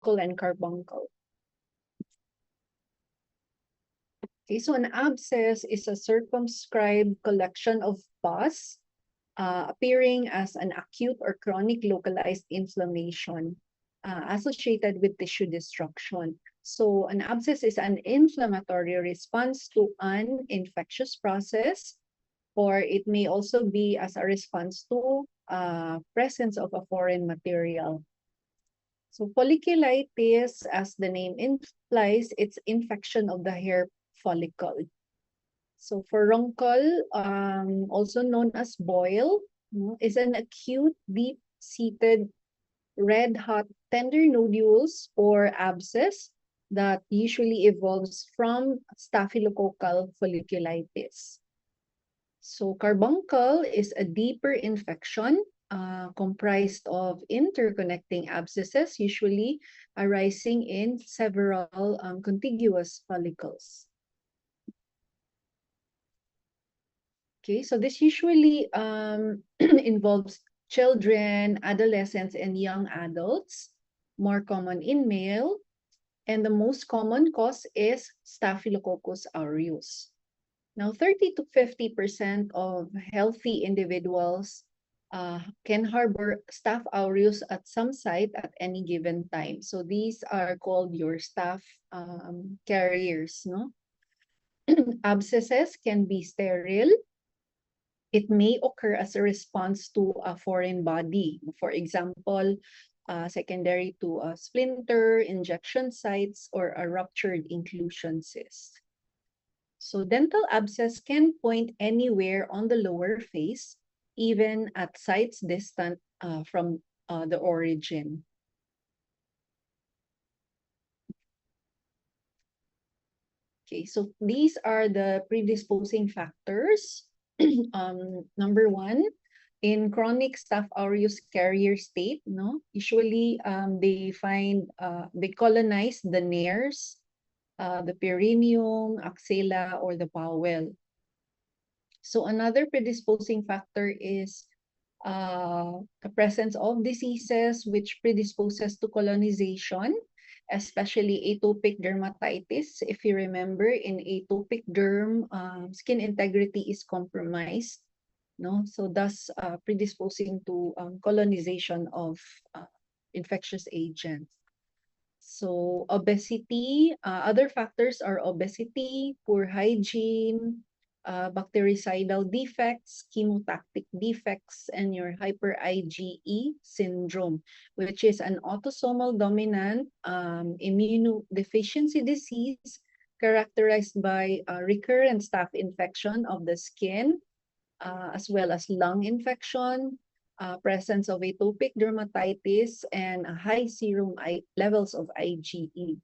furuncle and carbuncle. Okay, so an abscess is a circumscribed collection of pus appearing as an acute or chronic localized inflammation associated with tissue destruction. So an abscess is an inflammatory response to an infectious process, or it may also be as a response to presence of a foreign material. So folliculitis, as the name implies, it's infection of the hair follicle. So furuncle, also known as boil, is an acute, deep-seated, red-hot, tender nodules or abscess that usually evolves from staphylococcal folliculitis. So carbuncle is a deeper infection comprised of interconnecting abscesses, usually arising in several contiguous follicles. Okay, so this usually involves children, adolescents, and young adults, more common in male, and the most common cause is Staphylococcus aureus. Now, 30 to 50% of healthy individuals can harbor Staph aureus at some site at any given time. So these are called your Staph carriers, no? Abscesses can be sterile. It may occur as a response to a foreign body. For example, secondary to a splinter, injection sites, or a ruptured inclusion cyst. So dental abscess can point anywhere on the lower face, even at sites distant from the origin. Okay, so these are the predisposing factors. Number one, in chronic Staph aureus carrier state, usually they colonize the nares, the perineum, axilla, or the bowel. So another predisposing factor is the presence of diseases which predisposes to colonization, especially atopic dermatitis. If you remember, in atopic derm, skin integrity is compromised, so thus predisposing to colonization of infectious agents. So obesity, other factors are obesity, poor hygiene, bactericidal defects, chemotactic defects, and your hyper IgE syndrome, which is an autosomal dominant immunodeficiency disease characterized by recurrent staph infection of the skin, as well as lung infection, presence of atopic dermatitis, and high serum levels of IgE.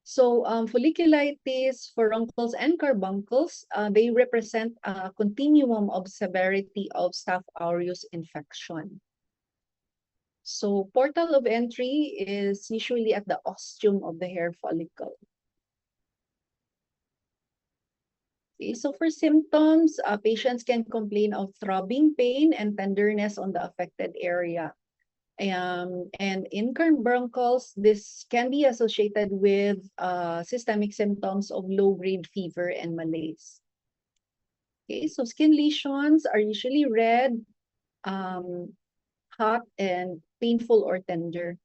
So folliculitis, furuncles, and carbuncles, they represent a continuum of severity of Staph aureus infection. So portal of entry is usually at the ostium of the hair follicle. Okay, so for symptoms, patients can complain of throbbing pain and tenderness on the affected area. And in carbuncles, this can be associated with systemic symptoms of low-grade fever and malaise. Okay, so skin lesions are usually red, hot, and painful or tender.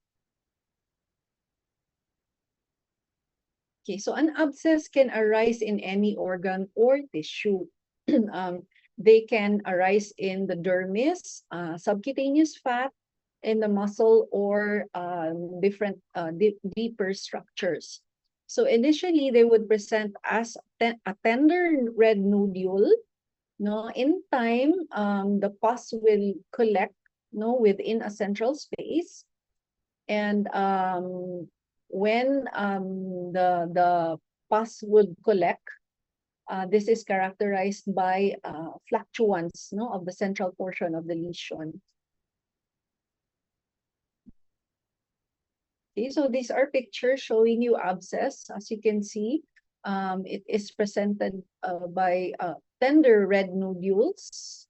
Okay, so an abscess can arise in any organ or tissue. They can arise in the dermis, subcutaneous fat, in the muscle, or different deeper structures. So initially, they would present as a tender red nodule. In time, the pus will collect, within a central space, and when the pus would collect, this is characterized by fluctuance, of the central portion of the lesion. Okay, so these are pictures showing you abscess. As you can see, it is presented by tender red nodules.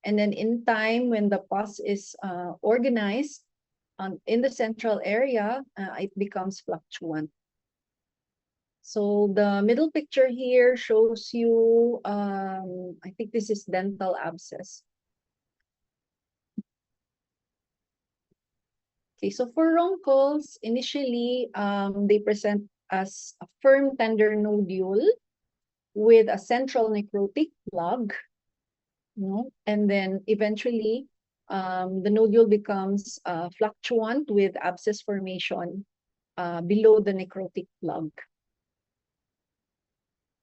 And then in time, when the pus is organized, in the central area, it becomes fluctuant. So the middle picture here shows you, I think this is dental abscess. Okay, so for furuncles, initially, they present as a firm tender nodule with a central necrotic plug, and then eventually, the nodule becomes fluctuant with abscess formation below the necrotic plug.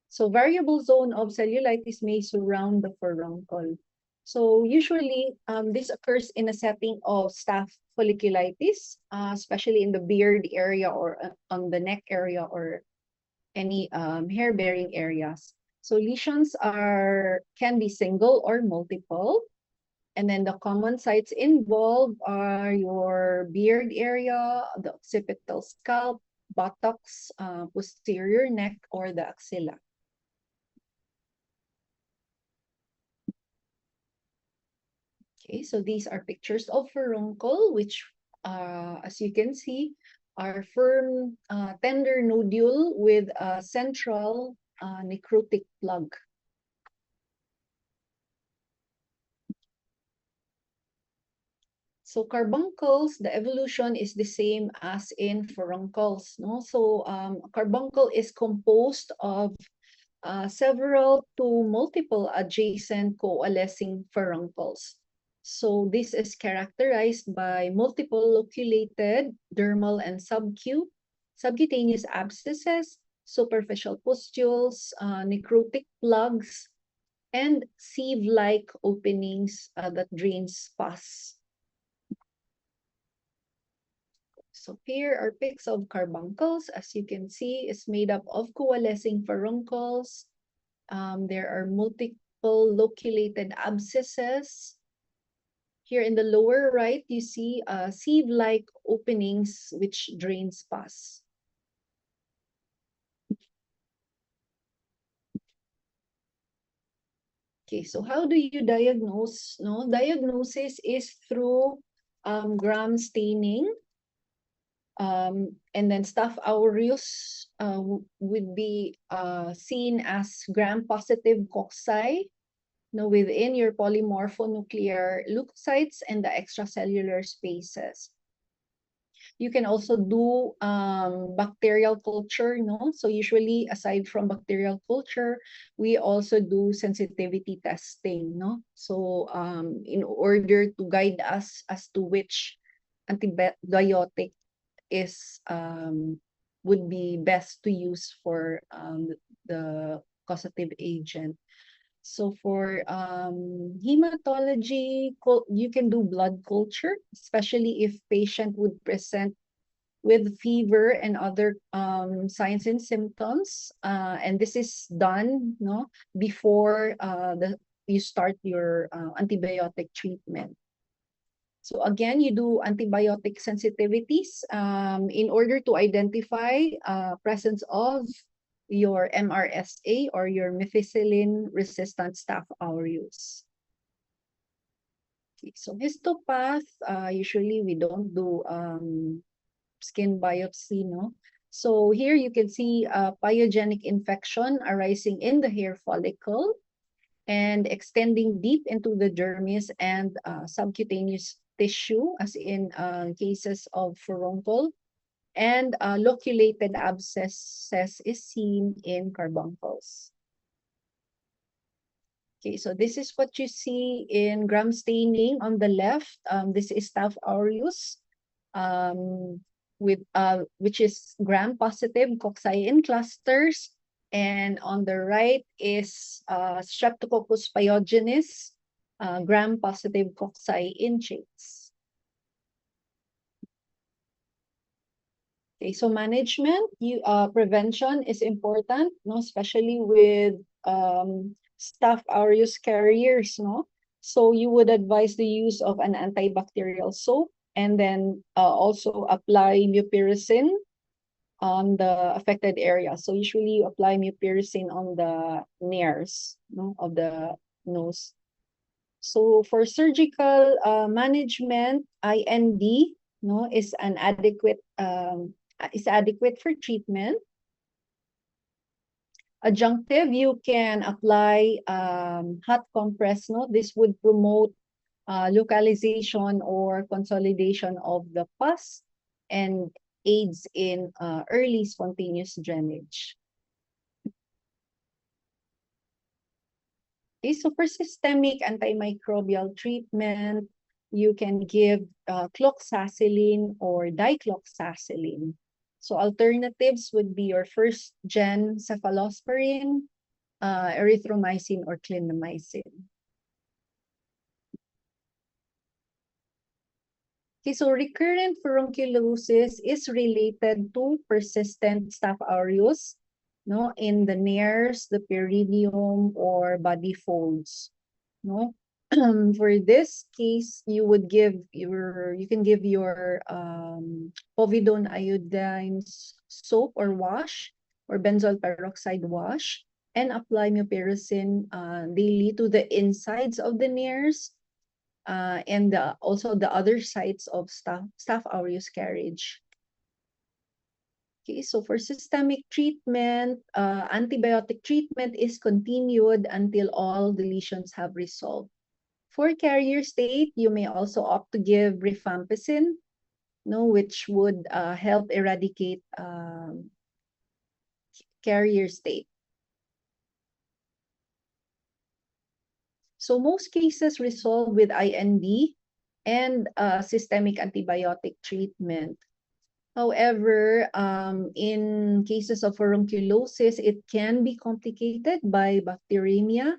So variable zone of cellulitis may surround the furuncle. So usually, this occurs in a setting of staph folliculitis, especially in the beard area or on the neck area or any hair-bearing areas. So lesions can be single or multiple. And then the common sites involved are your beard area, the occipital scalp, buttocks, posterior neck, or the axilla. Okay, so these are pictures of furuncle, which, as you can see, are firm, tender nodule with a central necrotic plug. So carbuncles, the evolution is the same as in furuncles, no? So carbuncle is composed of several to multiple adjacent coalescing furuncles. So this is characterized by multiple loculated dermal and subcutaneous abscesses, superficial pustules, necrotic plugs, and sieve-like openings that drains pus. So here are pics of carbuncles. As you can see, it's made up of coalescing furuncles. There are multiple loculated abscesses. Here in the lower right, you see sieve-like openings which drains pus. Okay, so how do you diagnose? No, diagnosis is through gram staining. And then Staph aureus would be seen as gram-positive cocci within your polymorphonuclear leukocytes and the extracellular spaces. You can also do bacterial culture, So usually, aside from bacterial culture, we also do sensitivity testing, So in order to guide us as to which antibiotic would be best to use for the causative agent. So for hematology, you can do blood culture, especially if patient would present with fever and other signs and symptoms. And this is done before you start your antibiotic treatment. So again, you do antibiotic sensitivities in order to identify presence of your MRSA or your methicillin-resistant Staph aureus. Okay, so histopath, usually we don't do skin biopsy, So here you can see a pyogenic infection arising in the hair follicle and extending deep into the dermis and subcutaneous tissue, as in cases of furuncle, and loculated abscesses is seen in carbuncles. Okay, so this is what you see in gram staining on the left. This is Staph aureus, which is gram-positive cocci in clusters. And on the right is Streptococcus pyogenes, gram-positive cocci in chicks. Okay, so management, prevention is important, especially with Staph aureus carriers, So you would advise the use of an antibacterial soap, and then also apply mupirocin on the affected area. So usually you apply mupirocin on the nares of the nose. So for surgical management, IND, no, is adequate for treatment. Adjunctive, you can apply hot compress, no? This would promote localization or consolidation of the pus and aids in early spontaneous drainage. Okay, so for systemic antimicrobial treatment, you can give cloxacillin or dicloxacillin. So alternatives would be your first gen cephalosporin, erythromycin, or clindamycin. Okay, so recurrent furunculosis is related to persistent Staph aureus, no, in the nares, the perineum, or body folds, no. For this case, you can give your povidone iodine soap or wash, or benzoyl peroxide wash, and apply mupirocin daily to the insides of the nares, and also the other sites of Staph aureus carriage. Okay, so for systemic treatment, antibiotic treatment is continued until all the lesions have resolved. For carrier state, you may also opt to give rifampicin, no, which would help eradicate carrier state. So most cases resolve with IND and systemic antibiotic treatment. However, in cases of furunculosis, it can be complicated by bacteremia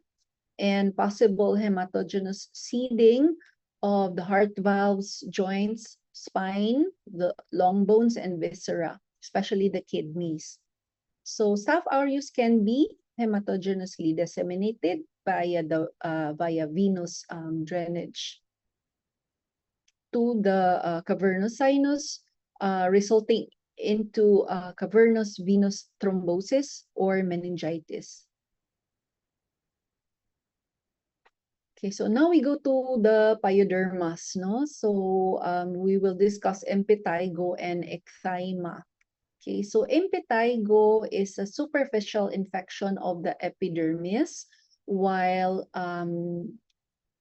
and possible hematogenous seeding of the heart valves, joints, spine, the long bones, and viscera, especially the kidneys. So Staph aureus can be hematogenously disseminated via venous drainage to the cavernous sinus, resulting into cavernous venous thrombosis or meningitis. Okay, so now we go to the pyodermas, no? So we will discuss impetigo and ecthyma. Okay, so impetigo is a superficial infection of the epidermis, while in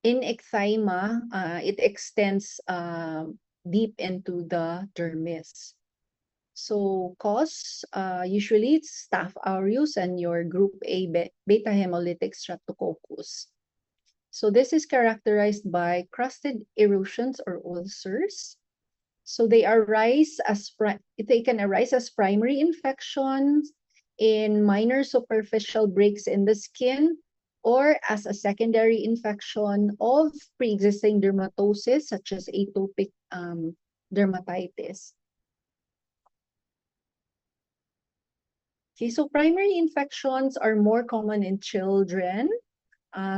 ecthyma, it extends deep into the dermis. So cause, usually it's Staph aureus and your group A beta hemolytic streptococcus. So this is characterized by crusted erosions or ulcers. So they can arise as primary infections in minor superficial breaks in the skin, or as a secondary infection of pre-existing dermatosis such as atopic dermatitis. Okay, so primary infections are more common in children.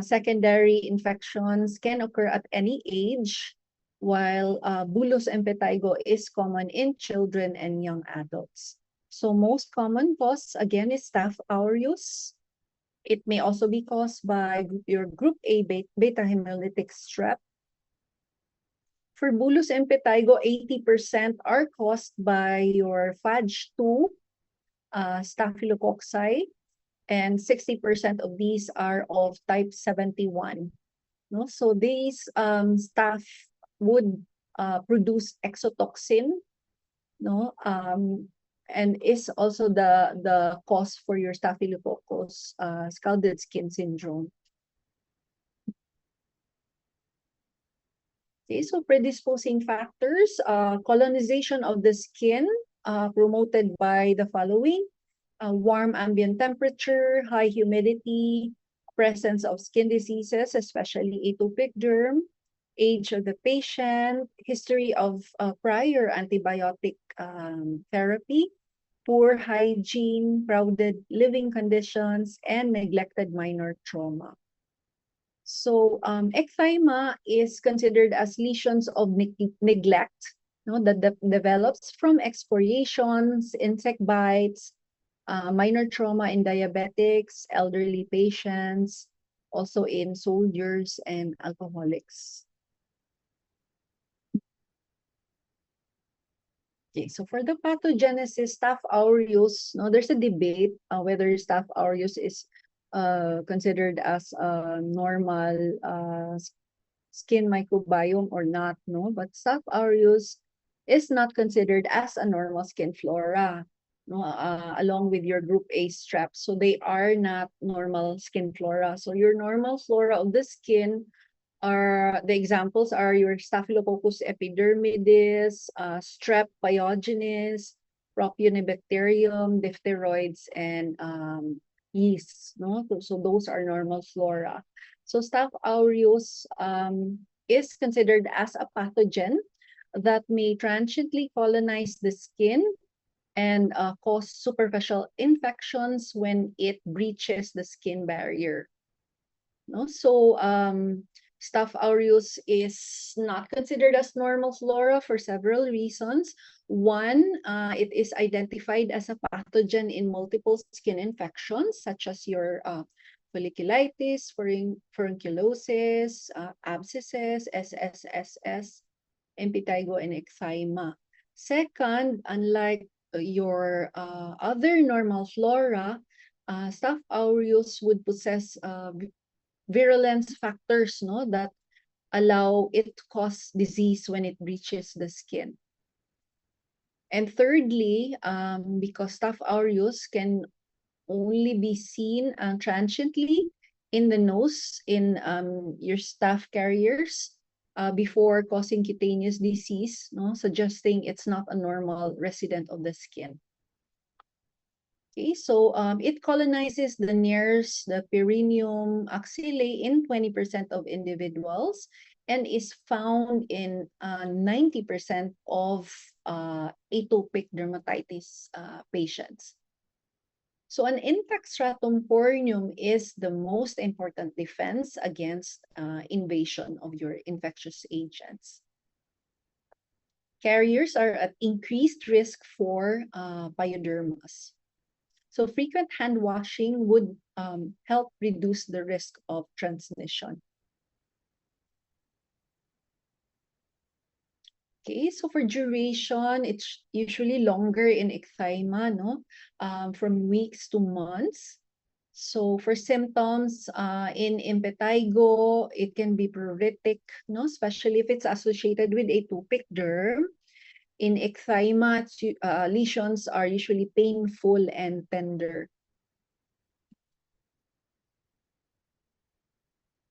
Secondary infections can occur at any age, while bullous impetigo is common in children and young adults. So most common cause, again, is Staph aureus. It may also be caused by your group A beta hemolytic strep. For bullous impetigo, 80% are caused by your Fag2 staphylococci, and 60% of these are of type 71. No? So these staph would produce exotoxin, no? And is also the cause for your staphylococcus scalded skin syndrome. Okay, so predisposing factors, colonization of the skin promoted by the following: warm ambient temperature, high humidity, presence of skin diseases, especially atopic derm, age of the patient, history of prior antibiotic therapy, poor hygiene, crowded living conditions, and neglected minor trauma. So ecthyma is considered as lesions of neglect, no, that develops from excoriations, insect bites, minor trauma in diabetics, elderly patients, also in soldiers and alcoholics. Okay, so for the pathogenesis, Staph aureus, no, there's a debate whether Staph aureus is considered as a normal skin microbiome or not, no? But Staph aureus is not considered as a normal skin flora, no, along with your group A strep. So they are not normal skin flora. So your normal flora of the skin are, the examples are your Staphylococcus epidermidis, Strep pyogenes, Propionibacterium, diphtheroids, and yeast. No, so those are normal flora. So Staph aureus is considered as a pathogen that may transiently colonize the skin and cause superficial infections when it breaches the skin barrier. No, so Staph aureus is not considered as normal flora for several reasons. One, it is identified as a pathogen in multiple skin infections, such as your folliculitis, furunculosis, abscesses, SSSS, impetigo, and eczema. Second, unlike your other normal flora, Staph aureus would possess virulence factors, no, that allow it to cause disease when it reaches the skin. And thirdly, because Staph aureus can only be seen transiently in the nose in your staph carriers before causing cutaneous disease, no, suggesting it's not a normal resident of the skin. Okay, so it colonizes the nares, the perineum, axillae in 20% of individuals and is found in 90% of atopic dermatitis patients. So an intact stratum corneum is the most important defense against invasion of your infectious agents. Carriers are at increased risk for pyodermas. So frequent hand washing would help reduce the risk of transmission. Okay, so for duration, it's usually longer in eczema, no? From weeks to months. So for symptoms in impetigo, it can be pruritic, no? Especially if it's associated with atopic derm. In eczema, lesions are usually painful and tender.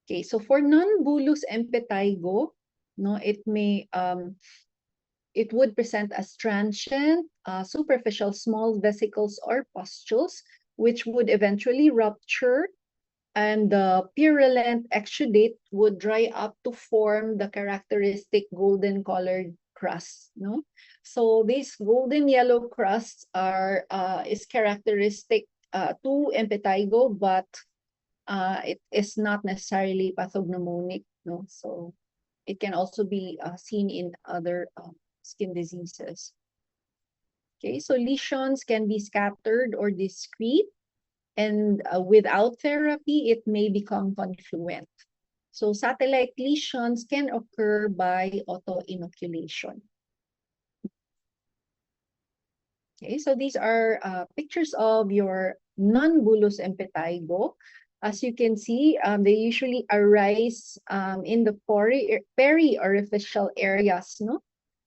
Okay, so for non-bullous impetigo, no, it would present as transient, superficial small vesicles or pustules, which would eventually rupture, and the purulent exudate would dry up to form the characteristic golden colored crust. No, so these golden yellow crusts are is characteristic to impetigo, but it is not necessarily pathognomonic. No, so it can also be seen in other skin diseases. Okay, so lesions can be scattered or discrete, and without therapy, it may become confluent. So satellite lesions can occur by auto-inoculation. Okay, so these are pictures of your non-bullous impetigo. As you can see, they usually arise in the peri-orificial areas, no?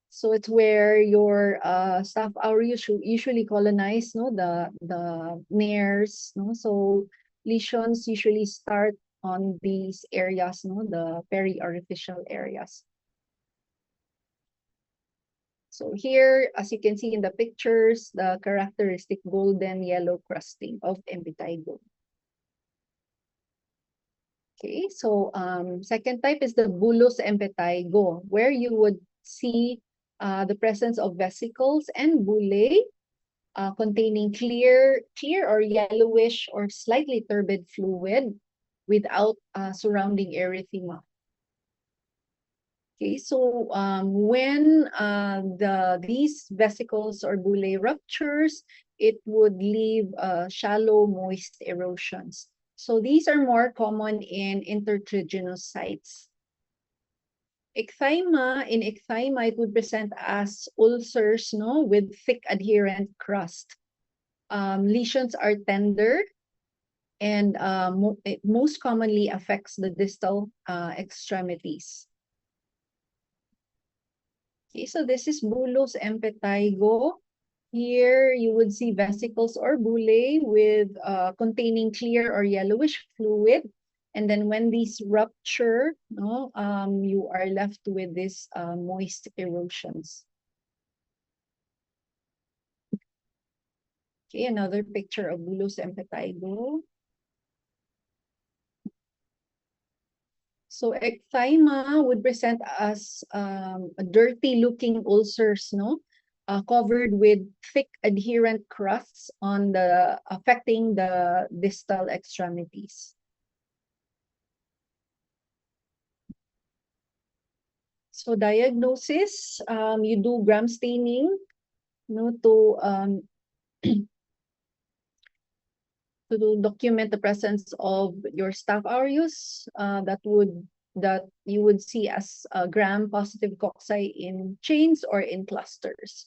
So it's where your Staph aureus usually colonize, no, the nares, no. So lesions usually start on these areas, no, the peri-orificial areas. So here, as you can see in the pictures, the characteristic golden yellow crusting of impetigo. Okay, so second type is the bullous impetigo, where you would see the presence of vesicles and bullae containing clear or yellowish or slightly turbid fluid without surrounding erythema. Okay, so when these vesicles or bullae ruptures, it would leave shallow, moist erosions. So these are more common in intertriginous sites. In ecthyma, it would present as ulcers, no, with thick adherent crust. Lesions are tender and it most commonly affects the distal extremities. Okay, so this is bullous impetigo. Here you would see vesicles or bullae with containing clear or yellowish fluid. And then when these rupture, no, you are left with these moist erosions. Okay, another picture of bullous impetigo. So ecthyma would present as dirty-looking ulcers, no, covered with thick adherent crusts on the affecting the distal extremities. So diagnosis, you do gram staining, no, to document the presence of your Staph aureus that you would see as gram-positive cocci in chains or in clusters.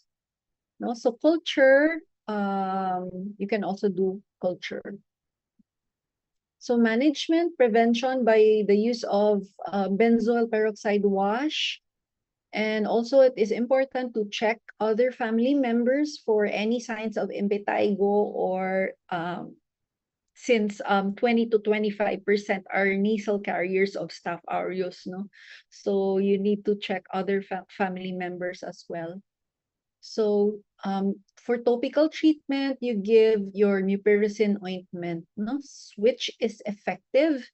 No, so culture, you can also do culture. So management, prevention by the use of benzoyl peroxide wash. And also it is important to check other family members for any signs of impetigo or since 20 to 25% are nasal carriers of Staph aureus, no? So you need to check other family members as well. So for topical treatment, you give your mupirocin ointment, no? Which is effective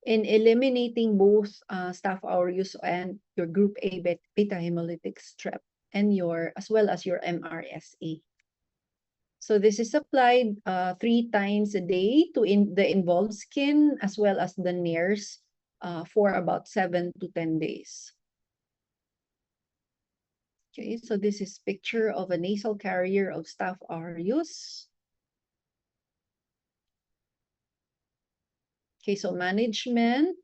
in eliminating both Staph aureus and your group A beta hemolytic strep and as well as your MRSA. So this is applied 3 times a day to the involved skin as well as the nares for about 7 to 10 days. Okay, so this is picture of a nasal carrier of Staph aureus. Okay, so management.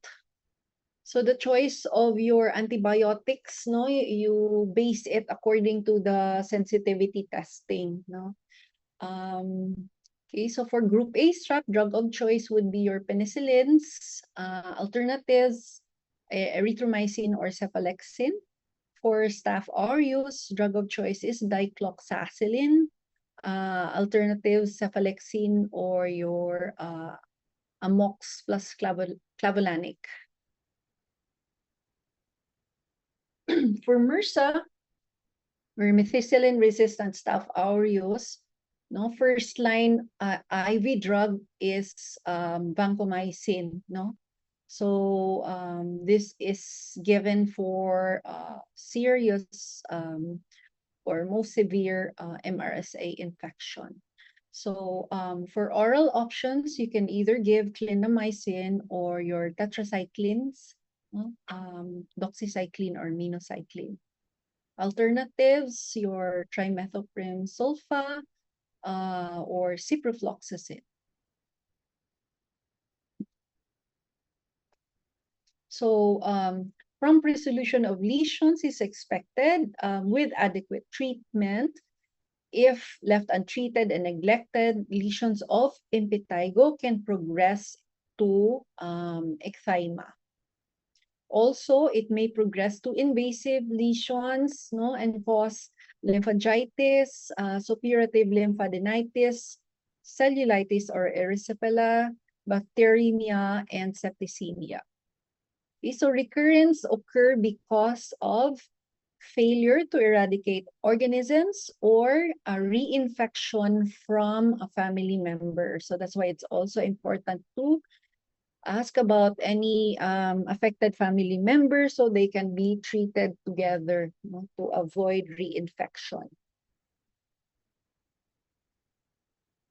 So the choice of your antibiotics, no, you base it according to the sensitivity testing, no. Okay, so for group A strep, drug of choice would be your penicillins, alternatives, erythromycin or cephalexin. For Staph aureus, drug of choice is dicloxacillin, alternatives cephalexin or your amox plus clavulanic. For MRSA, or methicillin-resistant Staph aureus, no, first line IV drug is vancomycin, no. So this is given for serious or most severe MRSA infection. So for oral options, you can either give clindamycin or your tetracyclines, doxycycline or minocycline. Alternatives, your trimethoprim sulfa or ciprofloxacin. So prompt resolution of lesions is expected with adequate treatment. If left untreated and neglected, lesions of impetigo can progress to ecthyma. Also, it may progress to invasive lesions, no, and cause lymphangitis, suppurative lymphadenitis, cellulitis or erysipelas, bacteremia, and septicemia. Okay, so recurrence occur because of failure to eradicate organisms or a reinfection from a family member. So that's why it's also important to ask about any affected family members so they can be treated together, you know, to avoid reinfection.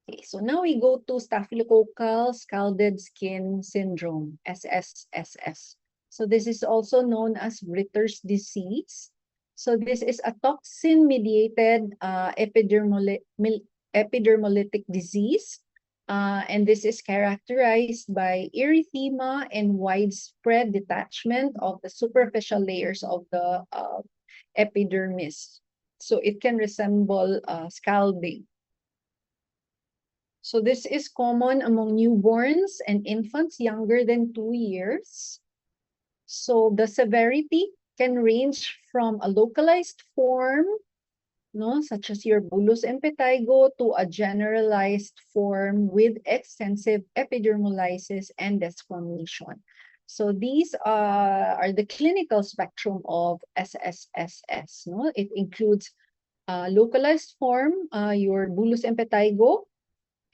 Okay, so now we go to staphylococcal scalded skin syndrome, SSSS. So this is also known as Ritter's disease. So this is a toxin-mediated epidermolytic disease And this is characterized by erythema and widespread detachment of the superficial layers of the epidermis. So it can resemble scalding. So this is common among newborns and infants younger than 2 years. So the severity can range from a localized form, no, such as your bullous impetigo, to a generalized form with extensive epidermolysis and desquamation. So these are the clinical spectrum of SSSS. No, it includes localized form, your bullous impetigo,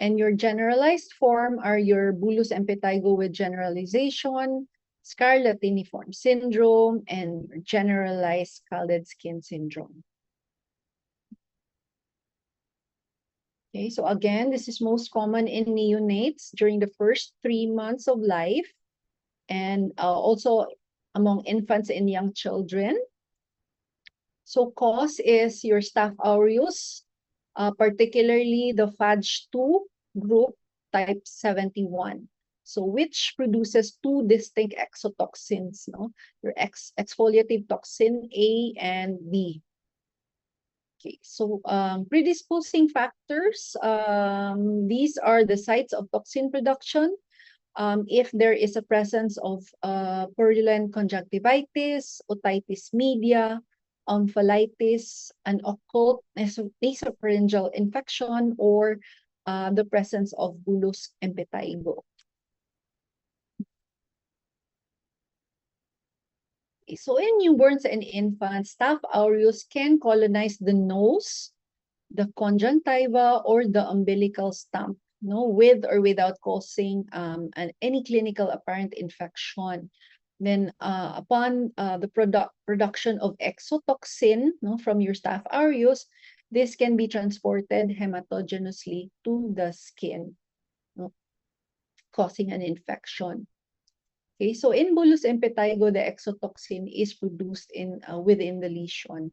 and your generalized form are your bullous impetigo with generalization, scarlatiniform syndrome, and generalized scalded skin syndrome. Okay, so again, this is most common in neonates during the first 3 months of life, and also among infants and young children. So cause is your Staph aureus, particularly the FADG2 group type 71. So which produces two distinct exotoxins, no? Your exfoliative toxin A and B. Okay, so predisposing factors, these are the sites of toxin production. If there is a presence of purulent conjunctivitis, otitis media, omphalitis, an occult nasopharyngeal infection, or the presence of bullous impetigo. So in newborns and infants, Staph aureus can colonize the nose, the conjunctiva, or the umbilical stump, no, with or without causing any clinical apparent infection. Then upon the production of exotoxin, no, from your Staph aureus, this can be transported hematogenously to the skin, no, causing an infection. Okay, so in bullous impetigo, the exotoxin is produced within the lesion.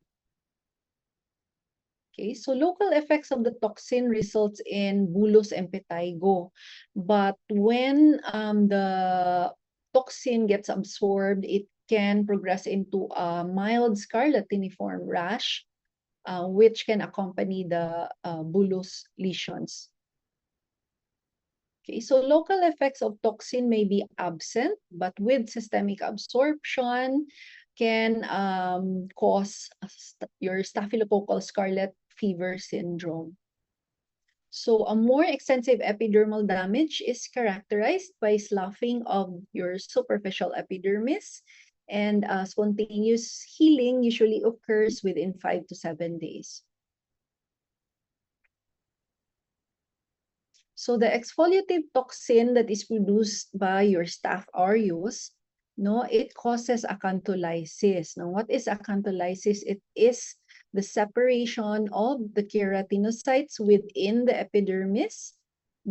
Okay, so local effects of the toxin results in bullous impetigo. But when the toxin gets absorbed, it can progress into a mild scarlatiniform rash, which can accompany the bullous lesions. Okay, so local effects of toxin may be absent, but with systemic absorption can cause your staphylococcal scarlet fever syndrome. So a more extensive epidermal damage is characterized by sloughing of your superficial epidermis, and spontaneous healing usually occurs within 5 to 7 days. So the exfoliative toxin that is produced by your Staph aureus, no, it causes acantholysis. Now, what is acantholysis? It is the separation of the keratinocytes within the epidermis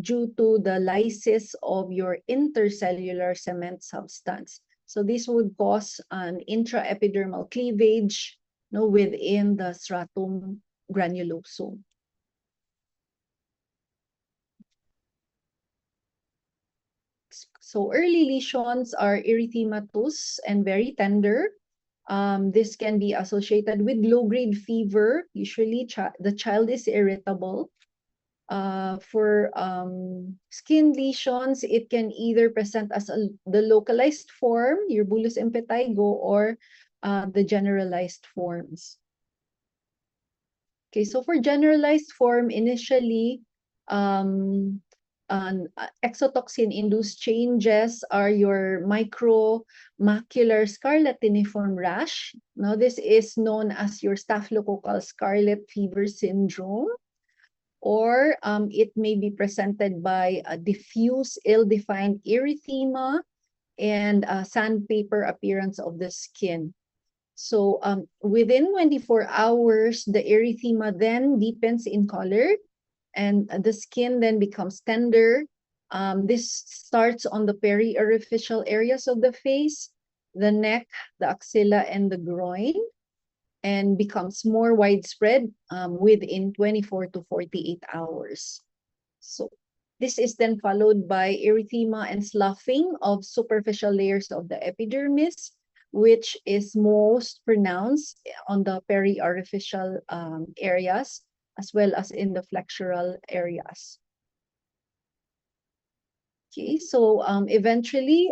due to the lysis of your intercellular cement substance. So this would cause an intraepidermal cleavage, no, within the stratum granulosum. So early lesions are erythematous and very tender. This can be associated with low-grade fever. Usually, the child is irritable. For skin lesions, it can either present as the localized form, your bullous impetigo, or the generalized forms. Okay, so for generalized form, initially, exotoxin-induced changes are your micromacular scarlatiniform rash. Now, this is known as your staphylococcal scarlet fever syndrome, or it may be presented by a diffuse, ill-defined erythema and sandpaper appearance of the skin. So within 24 hours, the erythema then deepens in color and the skin then becomes tender. This starts on the periorificial areas of the face, the neck, the axilla, and the groin, and becomes more widespread within 24 to 48 hours. So This is then followed by erythema and sloughing of superficial layers of the epidermis, which is most pronounced on the periorificial areas, as well as in the flexural areas. Okay, so eventually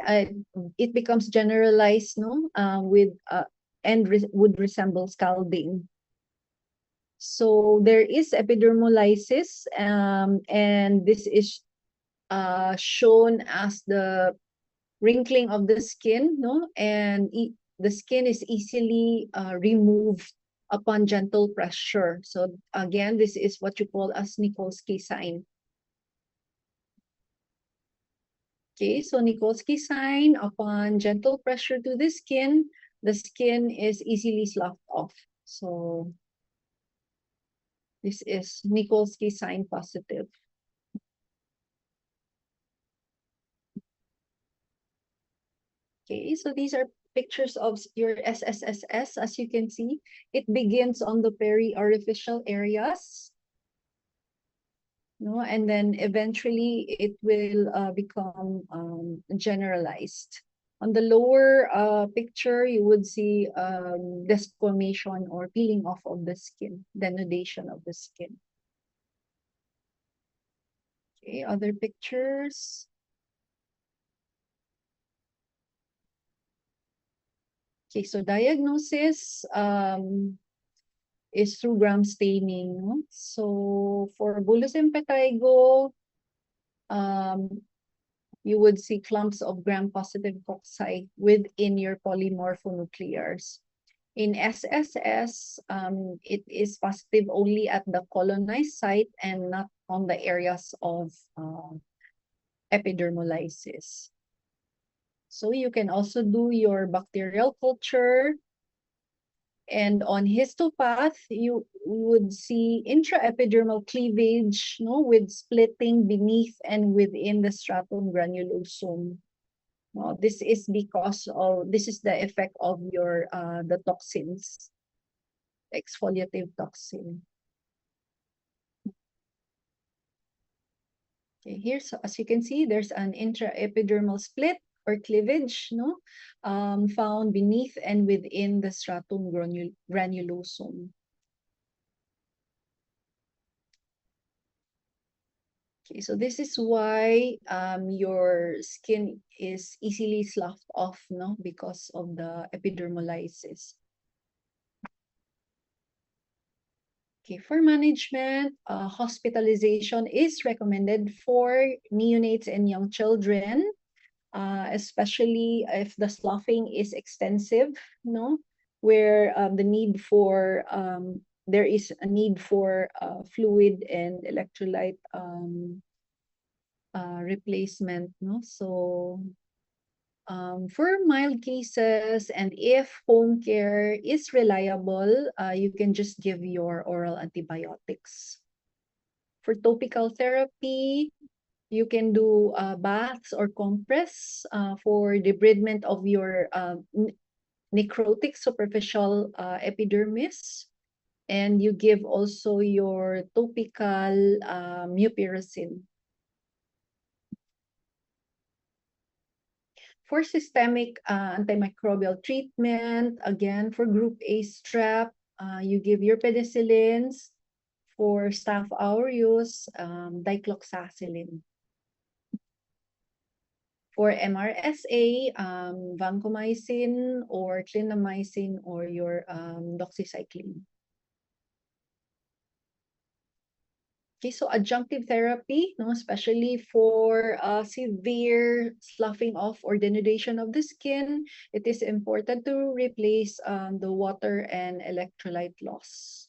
it becomes generalized, no, would resemble scalding. So there is epidermolysis, and this is shown as the wrinkling of the skin, no, and the skin is easily removed upon gentle pressure. So again, this is what you call as Nikolsky sign. Okay, so Nikolsky sign, upon gentle pressure to the skin is easily sloughed off. So this is Nikolsky sign positive. Okay, so these are pictures of your SSSS. As you can see, it begins on the periorificial areas, no, and then eventually it will become generalized. On the lower picture, you would see desquamation or peeling off of the skin, denudation of the skin. Okay, other pictures. Okay, so diagnosis is through gram staining. No? So for bullous impetigo, you would see clumps of gram-positive cocci within your polymorphonuclears. In SSS, it is positive only at the colonized site and not on the areas of epidermolysis. So you can also do your bacterial culture. And on histopath, you would see intraepidermal cleavage, no, with splitting beneath and within the stratum granulosum. This is because of this is the effect of your the toxins, exfoliative toxin. Okay, here, so as you can see, there's an intraepidermal split or cleavage, no, found beneath and within the stratum granulosum. Okay, so this is why your skin is easily sloughed off, no, because of the epidermolysis. Okay, for management, hospitalization is recommended for neonates and young children, especially if the sloughing is extensive, no, where there is a need for fluid and electrolyte replacement, no. So for mild cases, and if home care is reliable, you can just give your oral antibiotics. For topical therapy, you can do baths or compress for debridement of your necrotic superficial epidermis. And you give also your topical mupirocin. For systemic antimicrobial treatment, again, for group A strep, you give your penicillins. For Staph aureus, dicloxacillin. For MRSA, vancomycin or clindamycin or your doxycycline. Okay, so adjunctive therapy, no, especially for severe sloughing off or denudation of the skin, it is important to replace the water and electrolyte loss.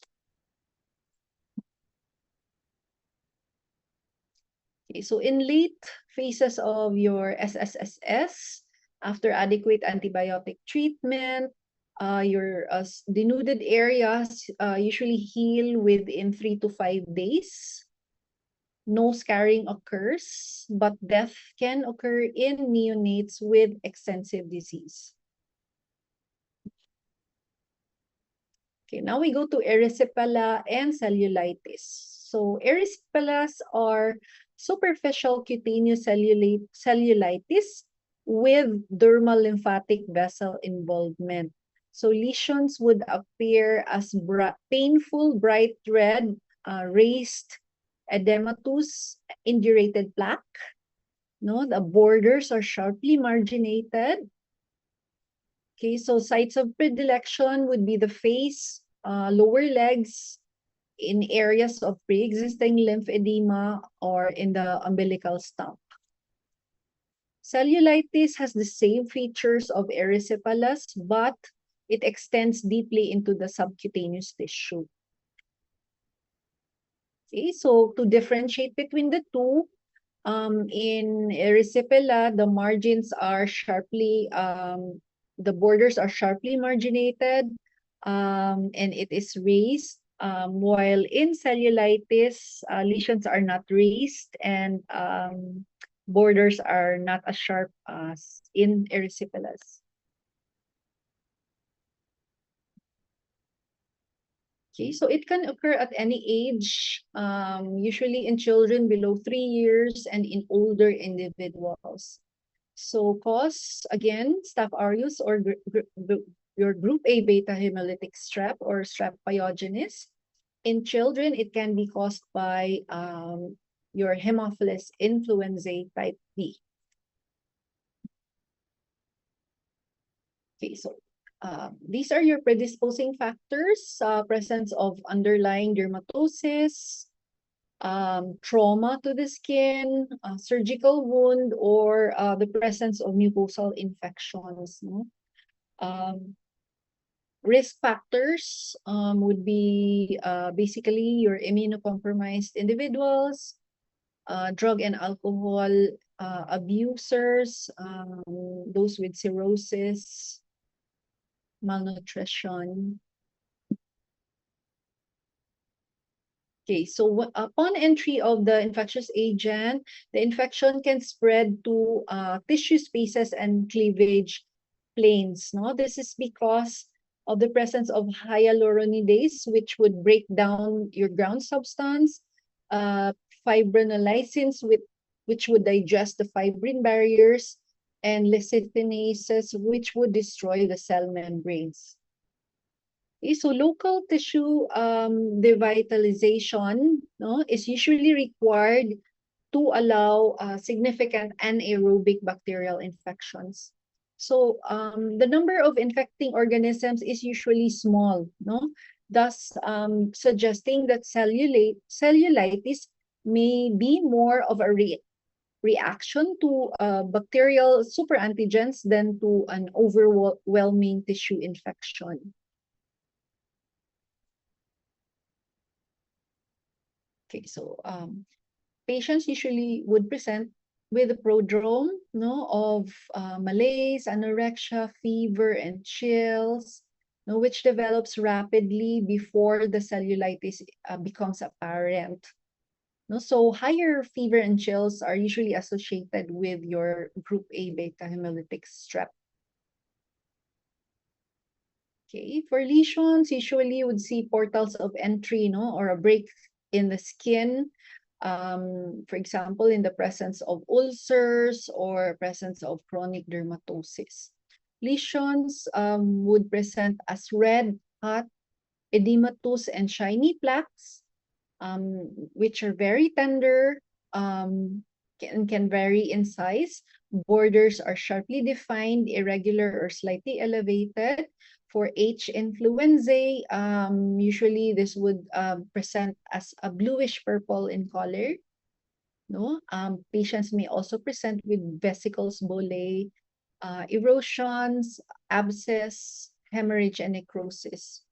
Okay, so in late phases of your SSSS, after adequate antibiotic treatment, your denuded areas usually heal within 3 to 5 days. No scarring occurs, but death can occur in neonates with extensive disease. Okay, now we go to erysipelas and cellulitis. So erysipelas are superficial cutaneous cellulitis with dermal lymphatic vessel involvement. So lesions would appear as painful, bright red, raised edematous indurated plaque. No, the borders are sharply marginated. Okay, so sites of predilection would be the face, lower legs, in areas of pre-existing lymphedema, or in the umbilical stump. Cellulitis has the same features of erysipelas, but it extends deeply into the subcutaneous tissue. Okay, so to differentiate between the two, in erysipelas, the margins are sharply, the borders are sharply marginated, and it is raised, while in cellulitis, lesions are not raised, and borders are not as sharp as in erysipelas. Okay, so it can occur at any age, usually in children below 3 years and in older individuals. So cause, again, Staph aureus or your group A beta hemolytic strep or strep pyogenes. In children, it can be caused by your Haemophilus influenzae type B. Okay, so these are your predisposing factors: presence of underlying dermatosis, trauma to the skin, surgical wound, or the presence of mucosal infections. No? Risk factors would be basically your immunocompromised individuals, drug and alcohol abusers, those with cirrhosis, malnutrition. Okay, so upon entry of the infectious agent, the infection can spread to tissue spaces and cleavage planes. No, this is because of the presence of hyaluronidase, which would break down your ground substance, fibrinolysins, which would digest the fibrin barriers, and lecithinases, which would destroy the cell membranes. Okay, so local tissue devitalization, no, is usually required to allow significant anaerobic bacterial infections. So the number of infecting organisms is usually small, no? Thus suggesting that cellulitis may be more of a reaction to bacterial superantigens than to an overwhelming tissue infection. Okay, so patients usually would present with a prodrome, no, of malaise, anorexia, fever, and chills, no, which develops rapidly before the cellulitis becomes apparent. No, so higher fever and chills are usually associated with your group A beta hemolytic strep. Okay, for lesions, usually you would see portals of entry, no, or a break in the skin. For example, in the presence of ulcers or presence of chronic dermatosis. Lesions would present as red, hot, edematous, and shiny plaques, which are very tender, can vary in size. Borders are sharply defined, irregular, or slightly elevated. For H. influenzae, usually this would present as a bluish purple in color. No, patients may also present with vesicles bullae, erosions, abscess, hemorrhage, and necrosis.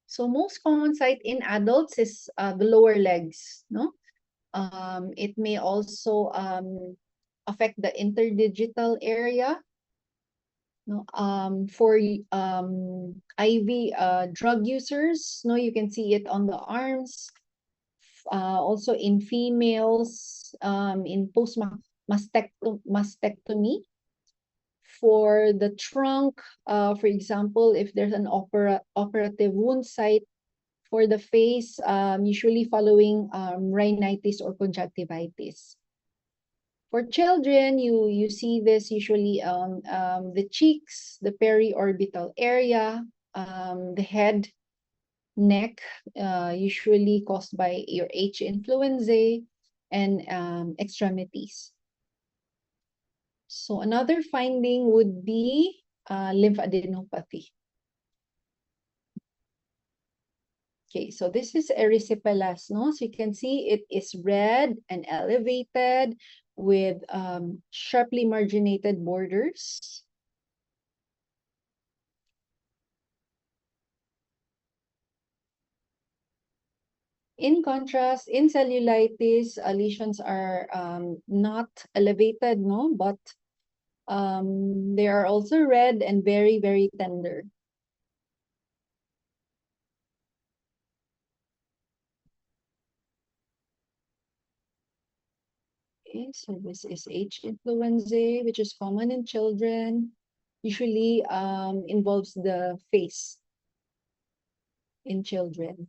So most common site in adults is the lower legs. No, it may also affect the interdigital area. No, for IV drug users, no, you can see it on the arms. Also in females, in mastectomy. For the trunk, for example, if there's an operative wound site for the face, usually following rhinitis or conjunctivitis. For children, you see this usually the cheeks, the periorbital area, the head, neck, usually caused by your H. influenzae, and extremities. So another finding would be lymphadenopathy. Okay, so this is erysipelas, no? So you can see it is red and elevated with sharply marginated borders. In contrast, in cellulitis, lesions are not elevated, no, but they are also red and very, very tender. Okay, so this is H. influenzae, which is common in children, usually involves the face in children.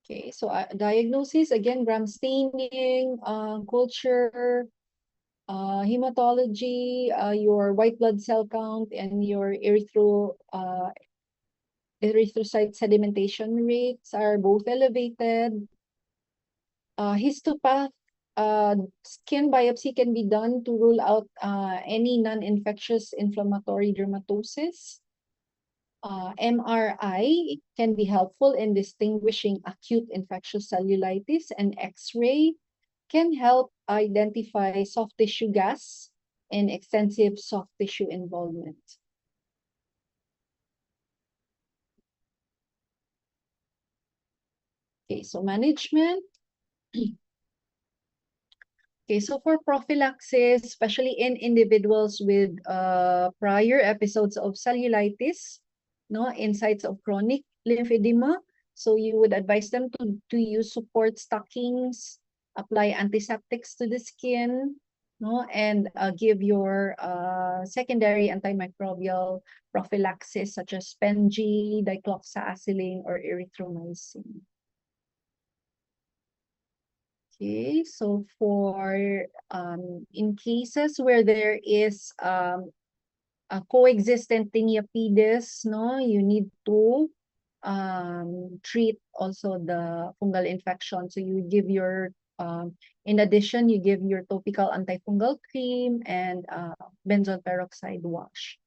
Okay, so diagnosis, again, gram staining, culture, hematology, your white blood cell count, and your erythrocyte sedimentation rates are both elevated. Histopath, skin biopsy can be done to rule out any non-infectious inflammatory dermatosis. MRI can be helpful in distinguishing acute infectious cellulitis, and X-ray can help identify soft tissue gas and extensive soft tissue involvement. Okay, so management. Okay, so for prophylaxis, especially in individuals with prior episodes of cellulitis, no, insights of chronic lymphedema, so you would advise them to use support stockings, apply antiseptics to the skin, no, and give your secondary antimicrobial prophylaxis such as Pen-G, dicloxacillin, or erythromycin. Okay, so for in cases where there is a coexistent tinea pedis, no, you need to treat also the fungal infection. So you give your in addition, you give your topical antifungal cream and benzoyl peroxide wash.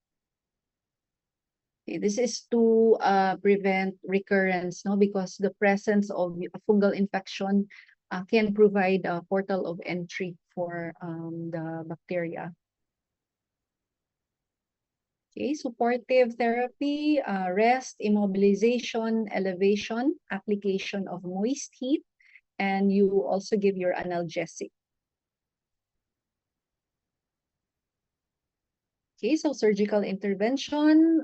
Okay, this is to prevent recurrence, no, because the presence of a fungal infection can provide a portal of entry for the bacteria. Okay, supportive therapy, rest, immobilization, elevation, application of moist heat, and you also give your analgesic. Okay, so surgical intervention,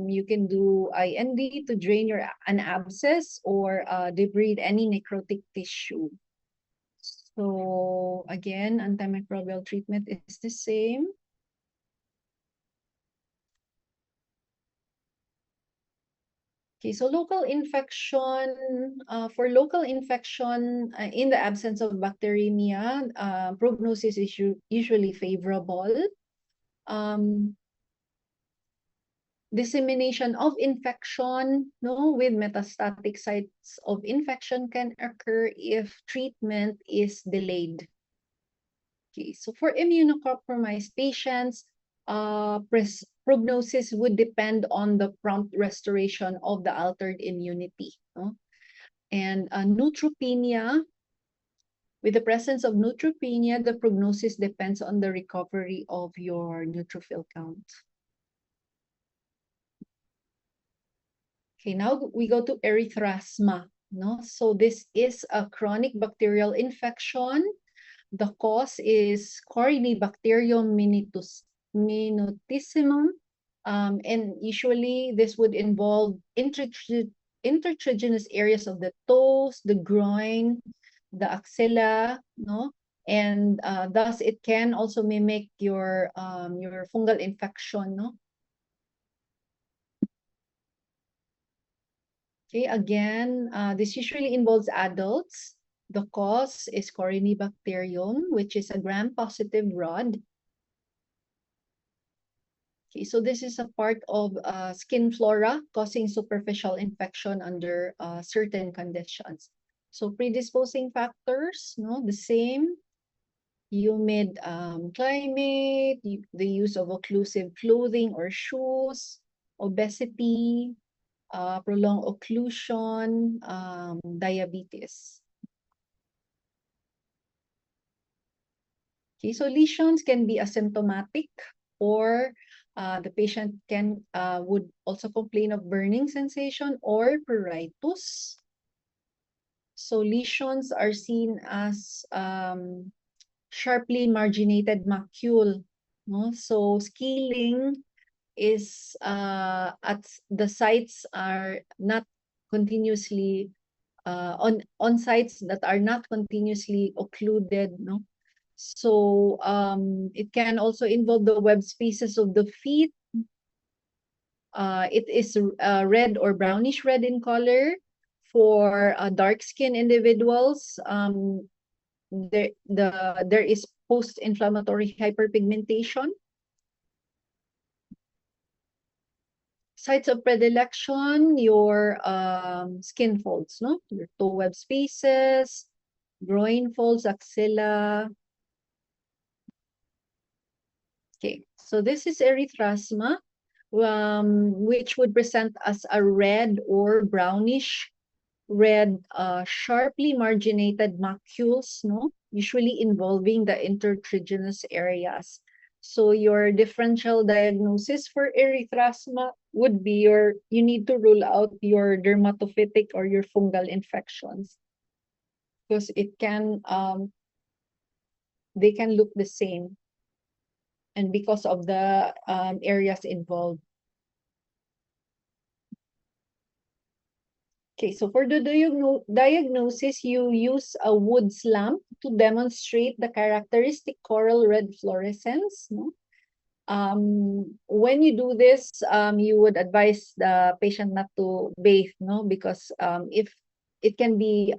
you can do IND to drain an abscess or debride any necrotic tissue. So again, antimicrobial treatment is the same. Okay, so local infection, for local infection in the absence of bacteremia, prognosis is usually favorable. Dissemination of infection, no, with metastatic sites of infection can occur if treatment is delayed. Okay, so for immunocompromised patients, prognosis would depend on the prompt restoration of the altered immunity. No? And neutropenia, with the presence of neutropenia, the prognosis depends on the recovery of your neutrophil count. Okay, now we go to erythrasma. No? So this is a chronic bacterial infection. The cause is Corynebacterium minutissimum. And usually this would involve intertriginous areas of the toes, the groin, the axilla, no? And thus it can also mimic your fungal infection, no? Okay, again, this usually involves adults. The cause is Corynebacterium, which is a gram-positive rod. Okay, so this is a part of skin flora causing superficial infection under certain conditions. So predisposing factors, no, the same. Humid climate, the use of occlusive clothing or shoes, obesity, prolonged occlusion, diabetes. Okay, so lesions can be asymptomatic, or the patient would also complain of burning sensation or pruritus. So lesions are seen as sharply marginated macule. No? So scaling is at the sites are not continuously on sites that are not continuously occluded, no. So it can also involve the web spaces of the feet. It is red or brownish red in color for dark skin individuals. There is post-inflammatory hyperpigmentation. Sites of predilection, your skin folds, no? Your toe web spaces, groin folds, axilla. Okay, so this is erythrasma, which would present as a red or brownish red, sharply marginated macules, no? Usually involving the intertriginous areas. So your differential diagnosis for erythrasma would be you need to rule out your dermatophytic or your fungal infections, because they can look the same, and because of the areas involved. Okay, so for the diagnosis, you use a Wood's lamp to demonstrate the characteristic coral red fluorescence. No? When you do this, you would advise the patient not to bathe, no, because if it can be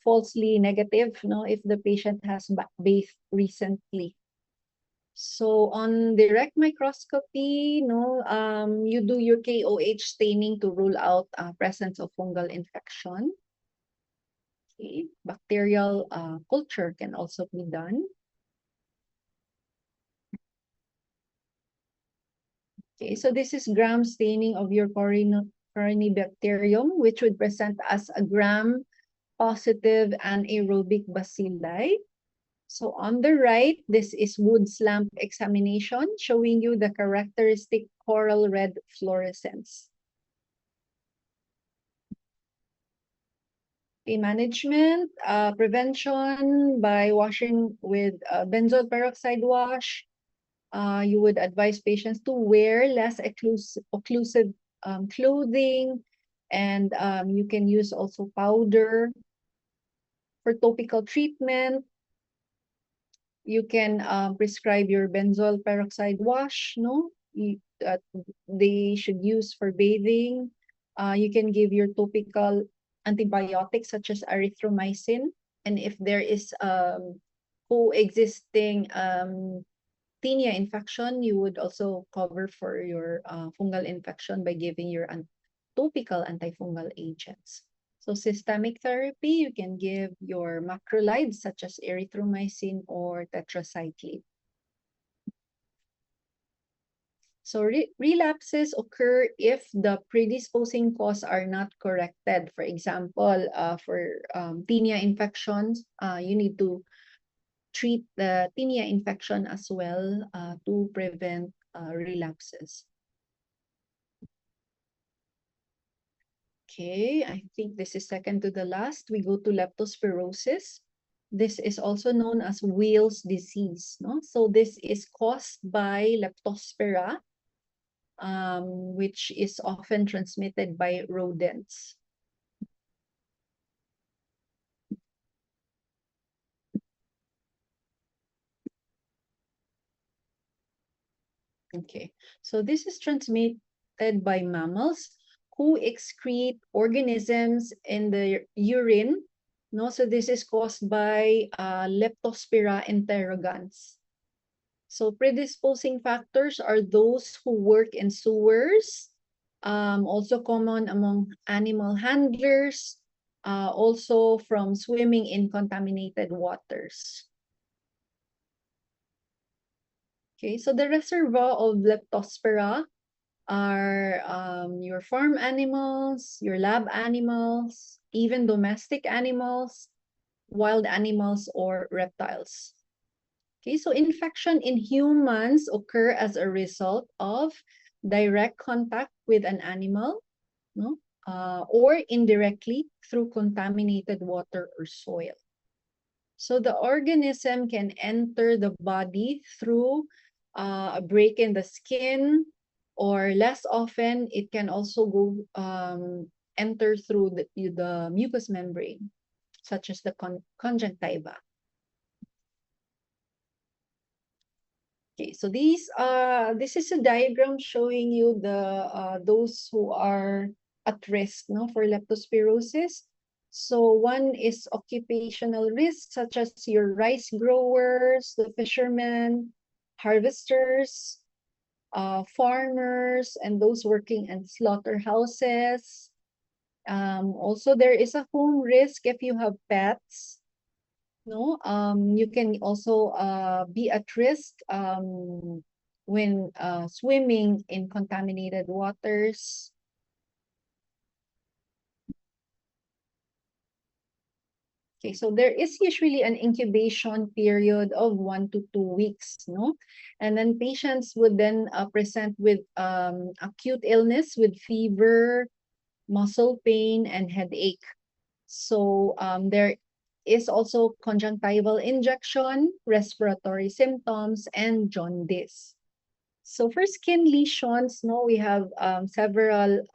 falsely negative, no, if the patient has bathed recently. So on direct microscopy, no, you do your KOH staining to rule out presence of fungal infection. Okay. Bacterial culture can also be done. Okay, so this is gram staining of your Corynebacterium, which would present as a gram-positive anaerobic bacilli. So on the right, this is Wood's lamp examination, showing you the characteristic coral red fluorescence. Okay, management, prevention by washing with benzoyl peroxide wash. You would advise patients to wear less occlusive clothing, and you can use also powder. For topical treatment, you can prescribe your benzoyl peroxide wash, no? They should use for bathing. You can give your topical antibiotics such as erythromycin. And if there is coexisting tinea infection, you would also cover for your fungal infection by giving your topical antifungal agents. So systemic therapy, you can give your macrolides such as erythromycin or tetracycline. So relapses occur if the predisposing cause are not corrected. For example, for tinea infections, you need to treat the tinea infection as well to prevent relapses. Okay, I think this is second to the last. We go to leptospirosis. This is also known as Weil's disease. No? So this is caused by Leptospira, which is often transmitted by rodents. Okay, so this is transmitted by mammals who excrete organisms in the urine. No, so this is caused by Leptospira interrogans. So predisposing factors are those who work in sewers, also common among animal handlers, also from swimming in contaminated waters. Okay, so the reservoir of Leptospira are your farm animals, your lab animals, even domestic animals, wild animals, or reptiles. Okay, so infection in humans occur as a result of direct contact with an animal, no? Or indirectly through contaminated water or soil. So the organism can enter the body through a break in the skin, or less often, it can also go enter through the mucous membrane, such as the conjunctiva. Okay, so this is a diagram showing you the those who are at risk, no, for leptospirosis. So one is occupational risk, such as your rice growers, the fishermen, harvesters, farmers, and those working in slaughterhouses. Also, there is a home risk if you have pets. No, you can also be at risk when swimming in contaminated waters. Okay, so there is usually an incubation period of 1 to 2 weeks, no? And then patients would then present with acute illness with fever, muscle pain, and headache. So there is also conjunctival injection, respiratory symptoms, and jaundice. So for skin lesions, no, we have several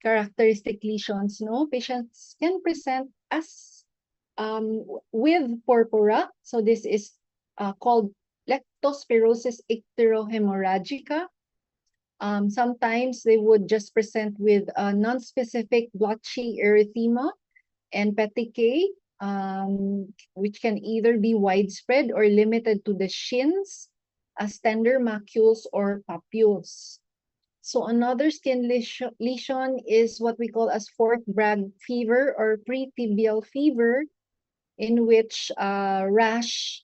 characteristic lesions. No, patients can present as with purpura. So this is called leptospirosis icterohemorrhagica. Sometimes they would just present with non-specific blotchy erythema and petechiae, which can either be widespread or limited to the shins, as tender macules or papules. So another skin lesion is what we call as fourth Bragg fever or pretibial fever, in which rash,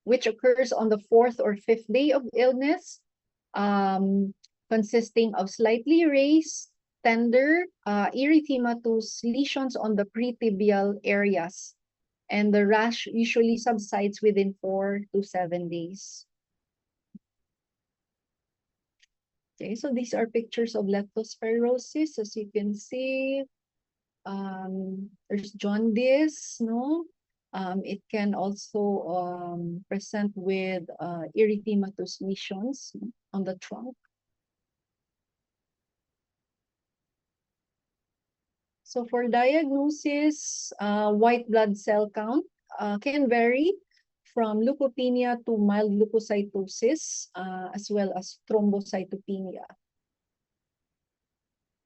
which occurs on the fourth or fifth day of illness, consisting of slightly raised, tender, erythematous lesions on the pretibial areas. And the rash usually subsides within 4 to 7 days. Okay, so these are pictures of leptospirosis. As you can see, there's jaundice, no? It can also present with erythematous lesions on the trunk. So for diagnosis, white blood cell count can vary from leukopenia to mild leukocytosis, as well as thrombocytopenia.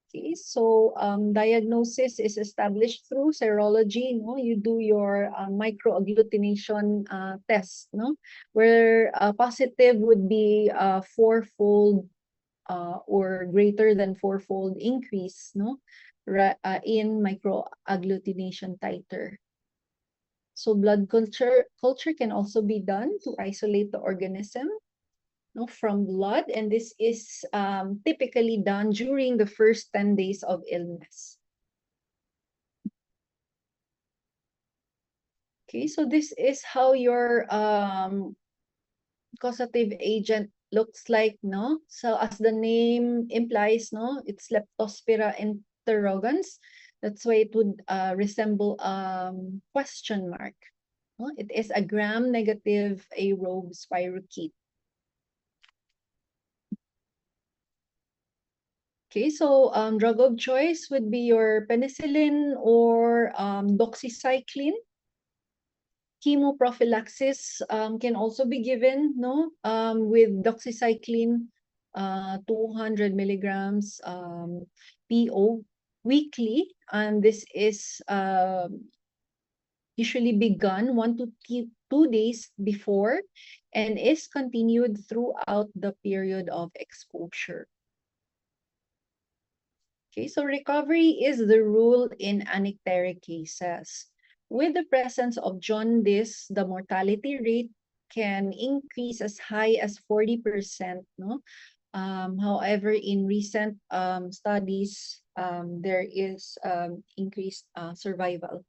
Okay, so diagnosis is established through serology. No, you do your microagglutination test, no, where positive would be fourfold or greater than fourfold increase, no, in microagglutination titer. So blood culture can also be done to isolate the organism, no, from blood, and this is typically done during the first 10 days of illness. Okay, so this is how your causative agent looks like, no? So as the name implies, no, it's Leptospira interrogans. That's why it would resemble question mark. No? It is a gram-negative aerobe spirochete. Okay, so drug of choice would be your penicillin or doxycycline. Chemoprophylaxis can also be given, no, with doxycycline 200 milligrams PO weekly, and this is usually begun 1 to 2 days before and is continued throughout the period of exposure. Okay, so recovery is the rule in anicteric cases. With the presence of jaundice, the mortality rate can increase as high as 40%. No? However, in recent studies, there is increased survival.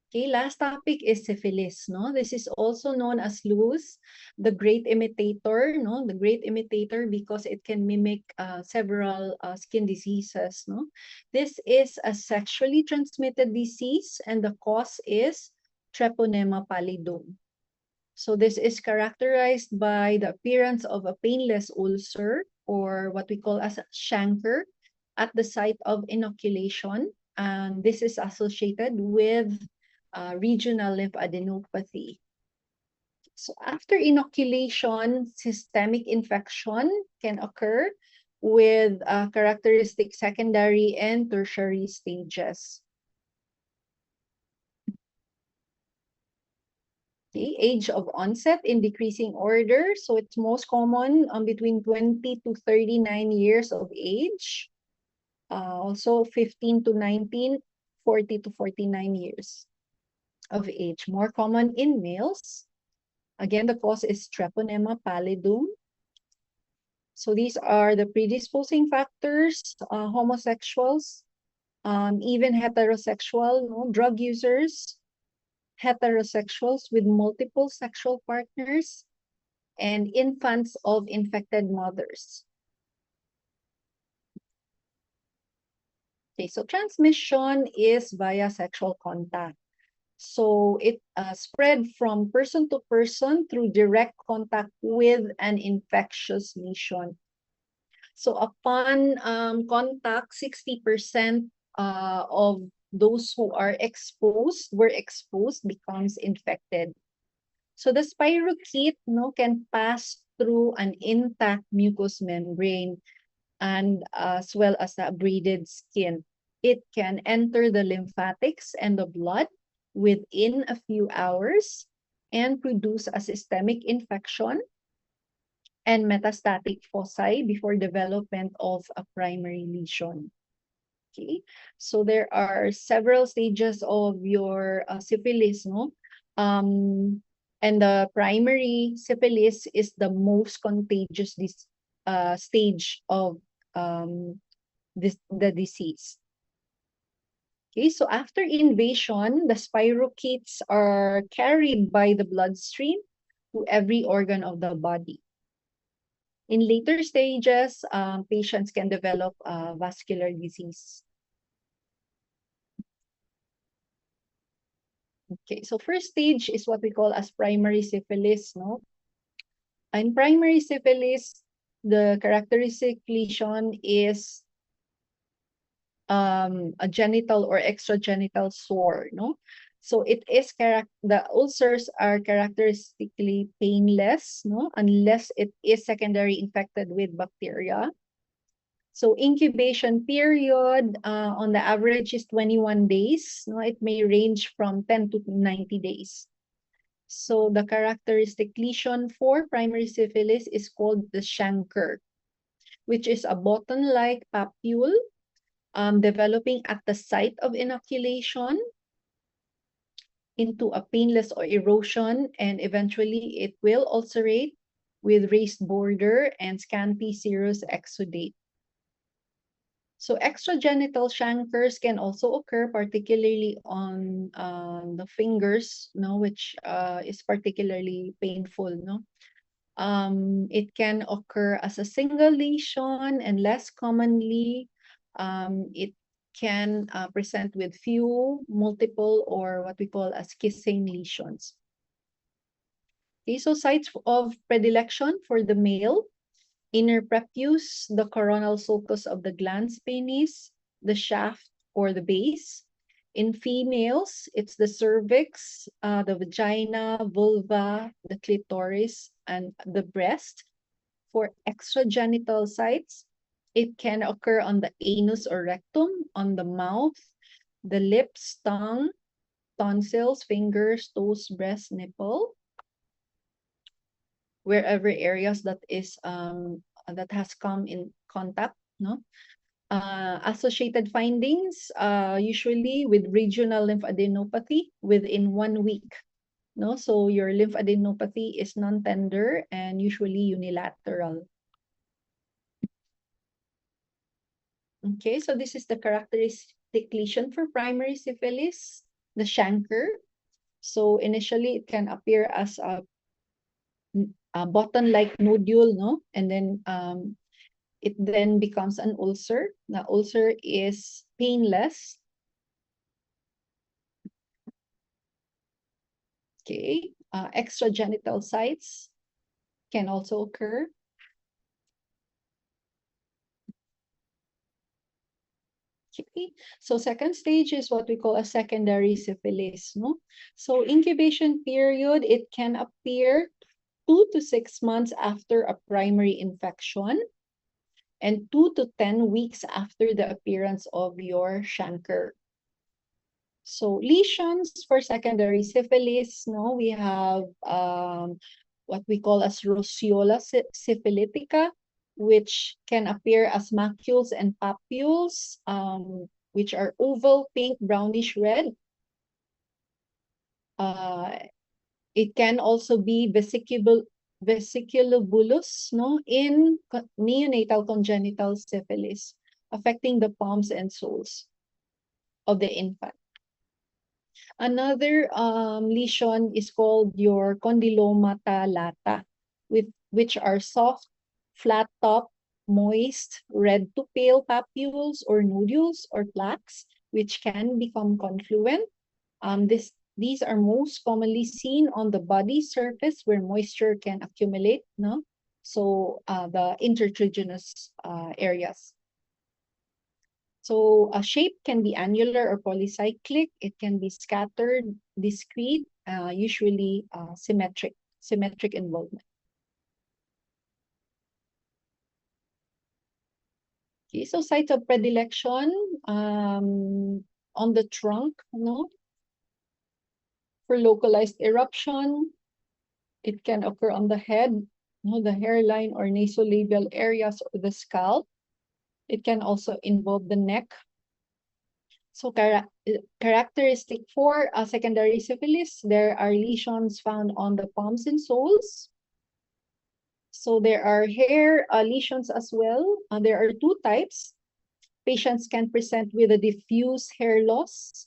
Okay, last topic is syphilis, no? This is also known as loose, the great imitator, no? The great imitator because it can mimic several skin diseases, no? This is a sexually transmitted disease and the cause is Treponema pallidum. So this is characterized by the appearance of a painless ulcer or what we call as a chancre at the site of inoculation. And this is associated with regional lymphadenopathy. So after inoculation, systemic infection can occur with characteristic secondary and tertiary stages. Okay, age of onset in decreasing order. So it's most common between 20 to 39 years of age. Also 15 to 19, 40 to 49 years of age. More common in males. Again, the cause is Treponema pallidum. So these are the predisposing factors, homosexuals, even heterosexual, no, drug users, heterosexuals with multiple sexual partners, and infants of infected mothers. Okay, so transmission is via sexual contact. So it spread from person to person through direct contact with an infectious lesion. So upon contact, 60% of those who are were exposed, becomes infected. So the spirochete, can pass through an intact mucous membrane and as well as the abraded skin. It can enter the lymphatics and the blood within a few hours and produce a systemic infection and metastatic foci before development of a primary lesion. Okay, so there are several stages of your syphilis, no? And the primary syphilis is the most contagious stage of the disease. Okay, so after invasion, the spirochetes are carried by the bloodstream to every organ of the body. In later stages, patients can develop vascular disease. Okay, so first stage is what we call as primary syphilis, no? In primary syphilis, the characteristic lesion is a genital or extragenital sore, no? So it is the ulcers are characteristically painless, no? Unless it is secondary infected with bacteria. So incubation period on the average is 21 days. No? It may range from 10 to 90 days. So the characteristic lesion for primary syphilis is called the chancre, which is a button-like papule developing at the site of inoculation into a painless or erosion, and eventually it will ulcerate with raised border and scanty serous exudate. So extragenital chancres can also occur, particularly on the fingers, which is particularly painful. It can occur as a single lesion, and less commonly, it can present with few, multiple, or what we call as kissing lesions. Okay, so sites of predilection for the male: inner prepuce, the coronal sulcus of the glans penis, the shaft or the base, In females, it's the cervix, the vagina, vulva, the clitoris, and the breast. For extragenital sites, it can occur on the anus or rectum, on the mouth, the lips, tongue, tonsils, fingers, toes, breast, nipple, wherever areas that is that has come in contact, no? Associated findings, usually with regional lymphadenopathy within 1 week. No, so your lymphadenopathy is non-tender and usually unilateral. Okay, so this is the characteristic lesion for primary syphilis, the chancre. So initially, it can appear as a button-like nodule, no, and then it then becomes an ulcer. The ulcer is painless. Okay, extragenital sites can also occur. Okay, so second stage is what we call a secondary syphilis, no? So incubation period, it can appear 2 to 6 months after a primary infection and 2 to 10 weeks after the appearance of your chancre. So lesions for secondary syphilis, no, we have what we call as roseola syphilitica, which can appear as macules and papules, which are oval, pink, brownish red. It can also be vesiculobulous, no, in neonatal congenital syphilis, affecting the palms and soles of the infant. Another lesion is called your condylomata lata, which are soft, flat top, moist, red to pale papules or nodules or plaques, which can become confluent. These are most commonly seen on the body surface where moisture can accumulate, no? So the intertriginous areas. So a shape can be annular or polycyclic. It can be scattered, discrete, usually symmetric involvement. Okay, so site of predilection on the trunk, no? For localized eruption, it can occur on the head, no, the hairline or nasolabial areas or the scalp. It can also involve the neck. So characteristic for secondary syphilis, there are lesions found on the palms and soles. So there are hair lesions as well. There are two types. Patients can present with a diffuse hair loss,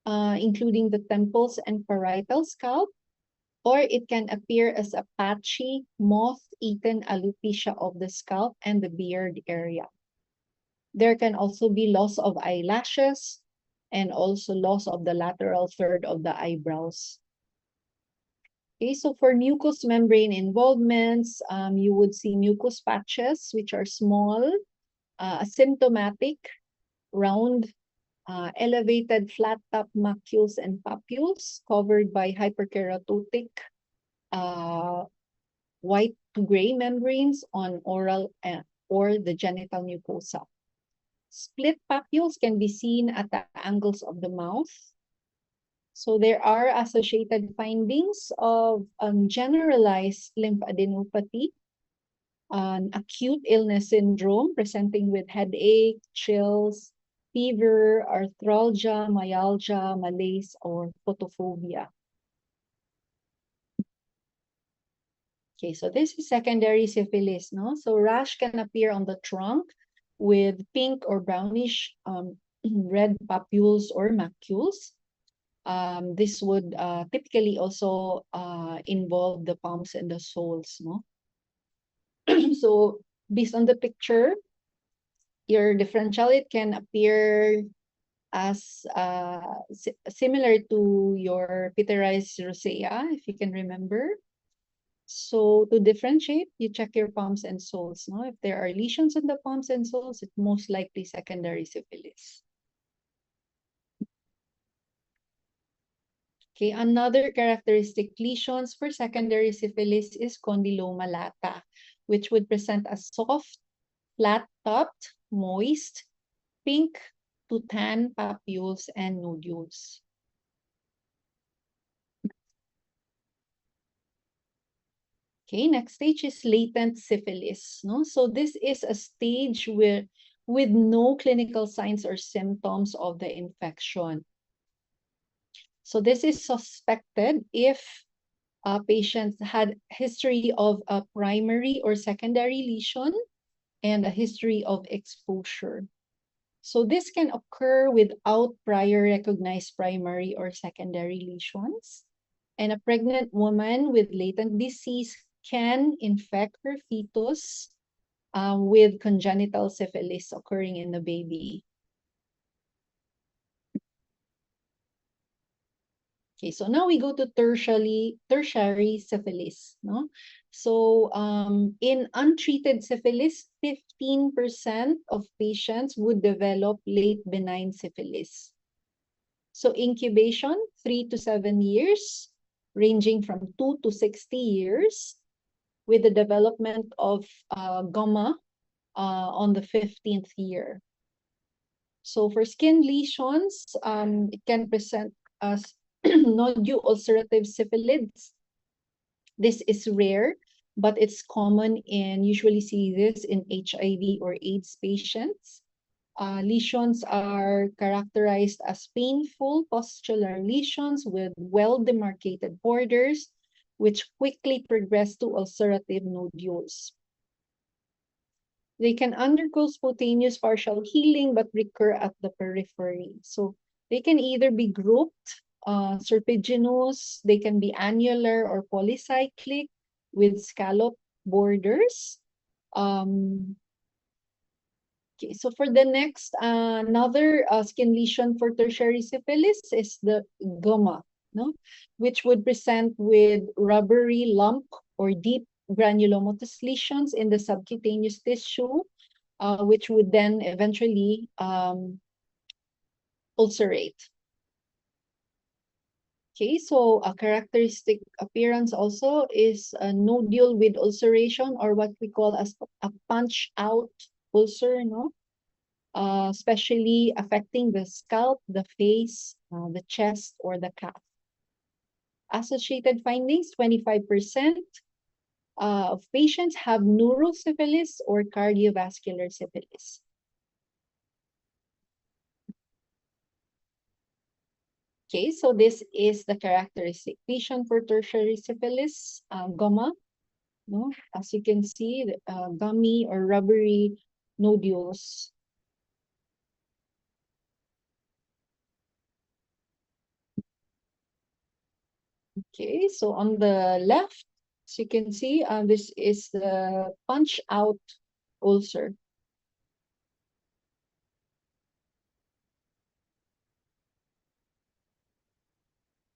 including the temples and parietal scalp, or it can appear as a patchy, moth-eaten alopecia of the scalp and the beard area. There can also be loss of eyelashes and also loss of the lateral third of the eyebrows. Okay, so for mucous membrane involvements, you would see mucous patches, which are small, asymptomatic, round, elevated flat top macules and papules covered by hyperkeratotic white to gray membranes on oral or the genital mucosa. Split papules can be seen at the angles of the mouth. So there are associated findings of generalized lymphadenopathy, an acute illness syndrome presenting with headache, chills, fever, arthralgia, myalgia, malaise, or photophobia. Okay, so this is secondary syphilis, no? So rash can appear on the trunk with pink or brownish red papules or macules. This would typically also involve the palms and the soles, no? So based on the picture, your differential, it can appear as similar to your pityriasis rosea, if you can remember. So to differentiate, you check your palms and soles. No? If there are lesions on the palms and soles, it's most likely secondary syphilis. Okay, another characteristic lesions for secondary syphilis is condyloma lata, which would present as soft, flat-topped, moist, pink to tan papules and nodules. Okay, next stage is latent syphilis. No? So this is a stage with no clinical signs or symptoms of the infection. So this is suspected if patients had history of a primary or secondary lesion and a history of exposure. So this can occur without prior recognized primary or secondary lesions. And a pregnant woman with latent disease can infect her fetus with congenital syphilis occurring in the baby. Okay, so now we go to tertiary syphilis. No? So in untreated syphilis, 15% of patients would develop late benign syphilis. So incubation, 3 to 7 years, ranging from 2 to 60 years, with the development of gamma on the 15th year. So for skin lesions, it can present as nodule ulcerative syphilids. This is rare, but it's common and usually see this in HIV or AIDS patients. Lesions are characterized as painful pustular lesions with well-demarcated borders, which quickly progress to ulcerative nodules. They can undergo spontaneous partial healing but recur at the periphery. So they can either be grouped, serpiginous, they can be annular or polycyclic with scallop borders. Okay, so for the next, another skin lesion for tertiary syphilis is the goma, no? Which would present with rubbery lump or deep granulomatous lesions in the subcutaneous tissue, which would then eventually ulcerate. Okay, so a characteristic appearance also is a nodule with ulceration, or what we call as a punch-out ulcer, no? Especially affecting the scalp, the face, the chest, or the calf. Associated findings, 25% of patients have neurosyphilis or cardiovascular syphilis. Okay, so this is the characteristic lesion for tertiary syphilis, gamma. No? As you can see, gummy or rubbery nodules. Okay, so on the left, as you can see, this is the punch-out ulcer.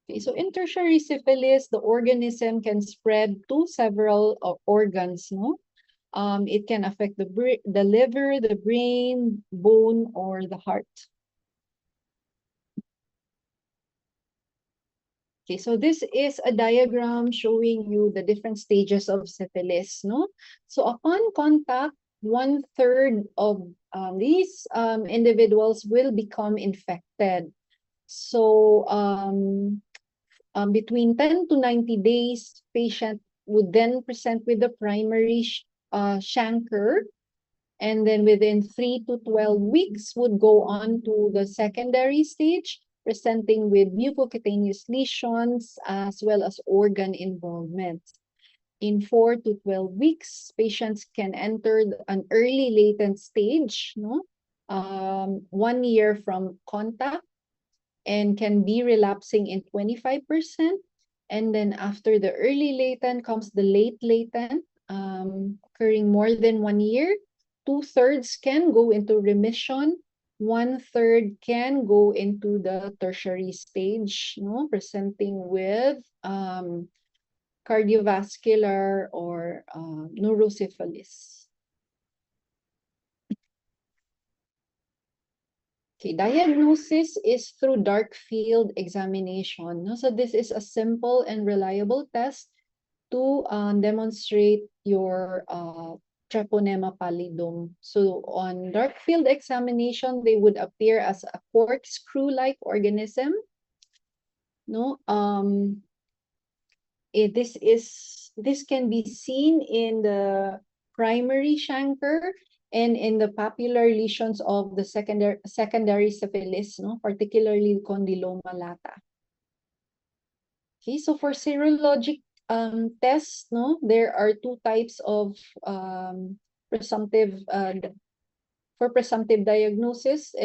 Okay, so in tertiary syphilis, the organism can spread to several organs, no? It can affect the liver, the brain, bone, or the heart. Okay, so this is a diagram showing you the different stages of syphilis, no? So upon contact, 1/3 of these individuals will become infected. So between 10 to 90 days, patient would then present with the primary chancre, and then within 3 to 12 weeks would go on to the secondary stage, presenting with mucocutaneous lesions as well as organ involvement. In 4 to 12 weeks, patients can enter an early latent stage, no? 1 year from contact, and can be relapsing in 25%. And then after the early latent comes the late latent, occurring more than 1 year. 2/3 can go into remission. 1/3 can go into the tertiary stage, no, presenting with cardiovascular or neurosyphilis. Okay, diagnosis is through dark field examination. No? So this is a simple and reliable test to demonstrate your Treponema pallidum. So on dark field examination, they would appear as a corkscrew-like organism. No, this can be seen in the primary chancre and in the papular lesions of the secondary syphilis, no, particularly condyloma lata. Okay, so for serologic tests, no, there are two types of presumptive for presumptive diagnosis.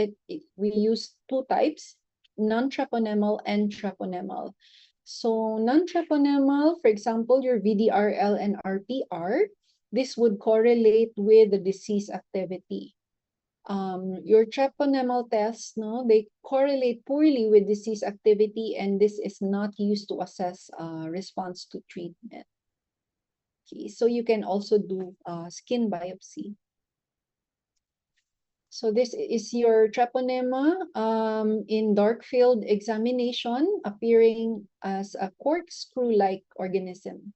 We use two types, non-treponemal and treponemal. So non-treponemal, for example, your VDRL and RPR, this would correlate with the disease activity. Your treponemal tests, no, they correlate poorly with disease activity, and this is not used to assess response to treatment. Okay, so you can also do skin biopsy. So this is your treponema in dark field examination, appearing as a corkscrew-like organism.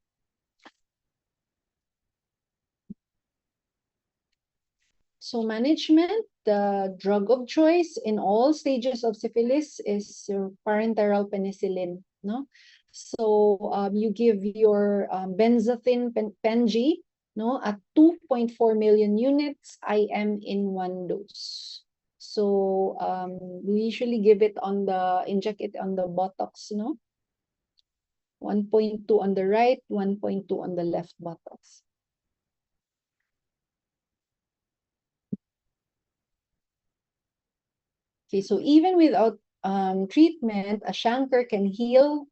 So management, the drug of choice in all stages of syphilis is your parenteral penicillin. No, so you give your benzathine Pen-G, no, at 2.4 million units IM in one dose. So we usually give it on the inject it on the buttocks, no. 1.2 on the right, 1.2 on the left buttocks. Okay, so even without treatment, a chancre can heal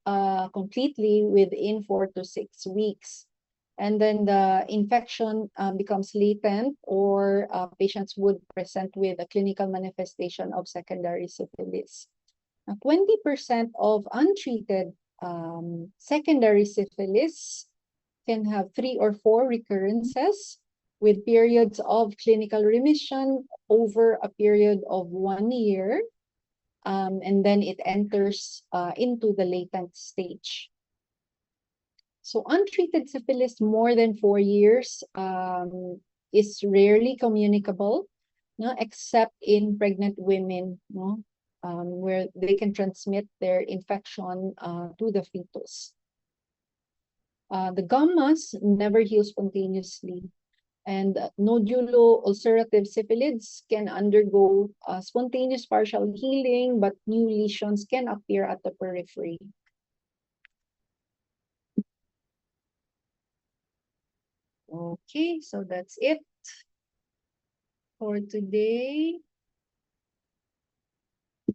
completely within 4 to 6 weeks. And then the infection becomes latent, or patients would present with a clinical manifestation of secondary syphilis. Now, 20% of untreated secondary syphilis can have 3 or 4 recurrences with periods of clinical remission over a period of 1 year, and then it enters into the latent stage. So untreated syphilis more than 4 years is rarely communicable, no, except in pregnant women, no, where they can transmit their infection to the fetus. The gammas never heal spontaneously, and nodulo-ulcerative syphilids can undergo spontaneous partial healing, but new lesions can appear at the periphery. Okay, so that's it for today. Do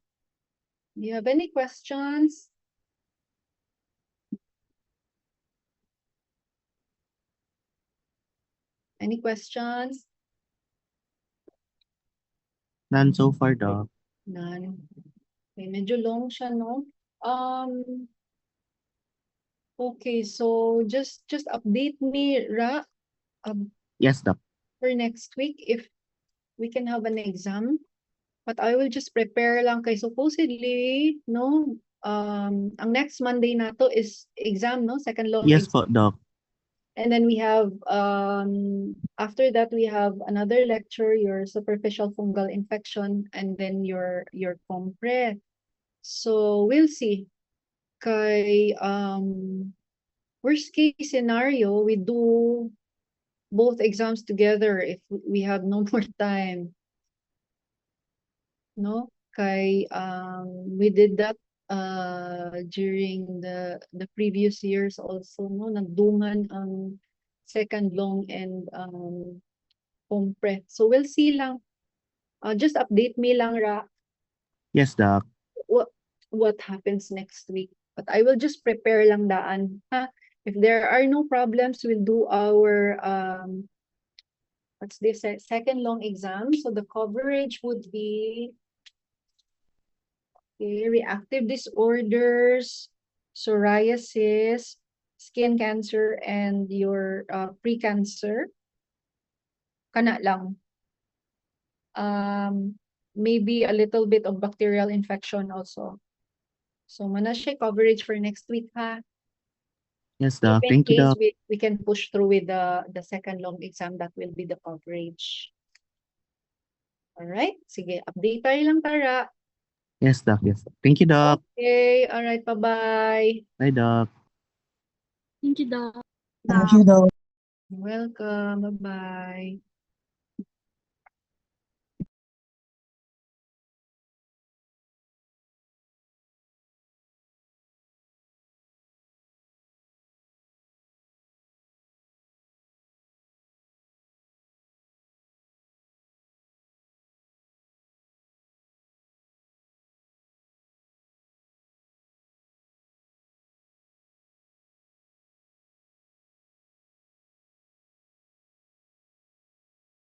you have any questions? Any questions? None so far, Doc. None. Okay, medyo long siya, no? Okay, so just update me, Ra, Yes, Doc. for next week if we can have an exam. But I will just prepare lang kay supposedly, no? Ang next Monday na to is exam, no? Second long Yes exam. po, Doc. And then we have, after that, we have another lecture, your superficial fungal infection, and then your compre. So we'll see. Kay, worst case scenario, we do both exams together if we have no more time. No? Kay, we did that during the previous years also, no? Nagdungan ang second long and compre. So we'll see lang. Just update me lang, Ra, Yes, Doc. what happens next week. But I will just prepare lang daan. Ha? If there are no problems, we'll do our what's this, second long exam. So the coverage would be reactive disorders, psoriasis, skin cancer, and your pre-cancer. Kana lang. maybe a little bit of bacterial infection also. So mana siya coverage for next week ha. Yes, If Doc. in Thank you, case Doc. we can push through with the second long exam, that will be the coverage. Alright, sige, update tayo lang Tara. Yes, Doc. Yes, Doc. Thank you, Doc. Okay, alright, bye-bye. Bye, Doc. Thank you, Doc. Thank you, Doc. Welcome, bye-bye.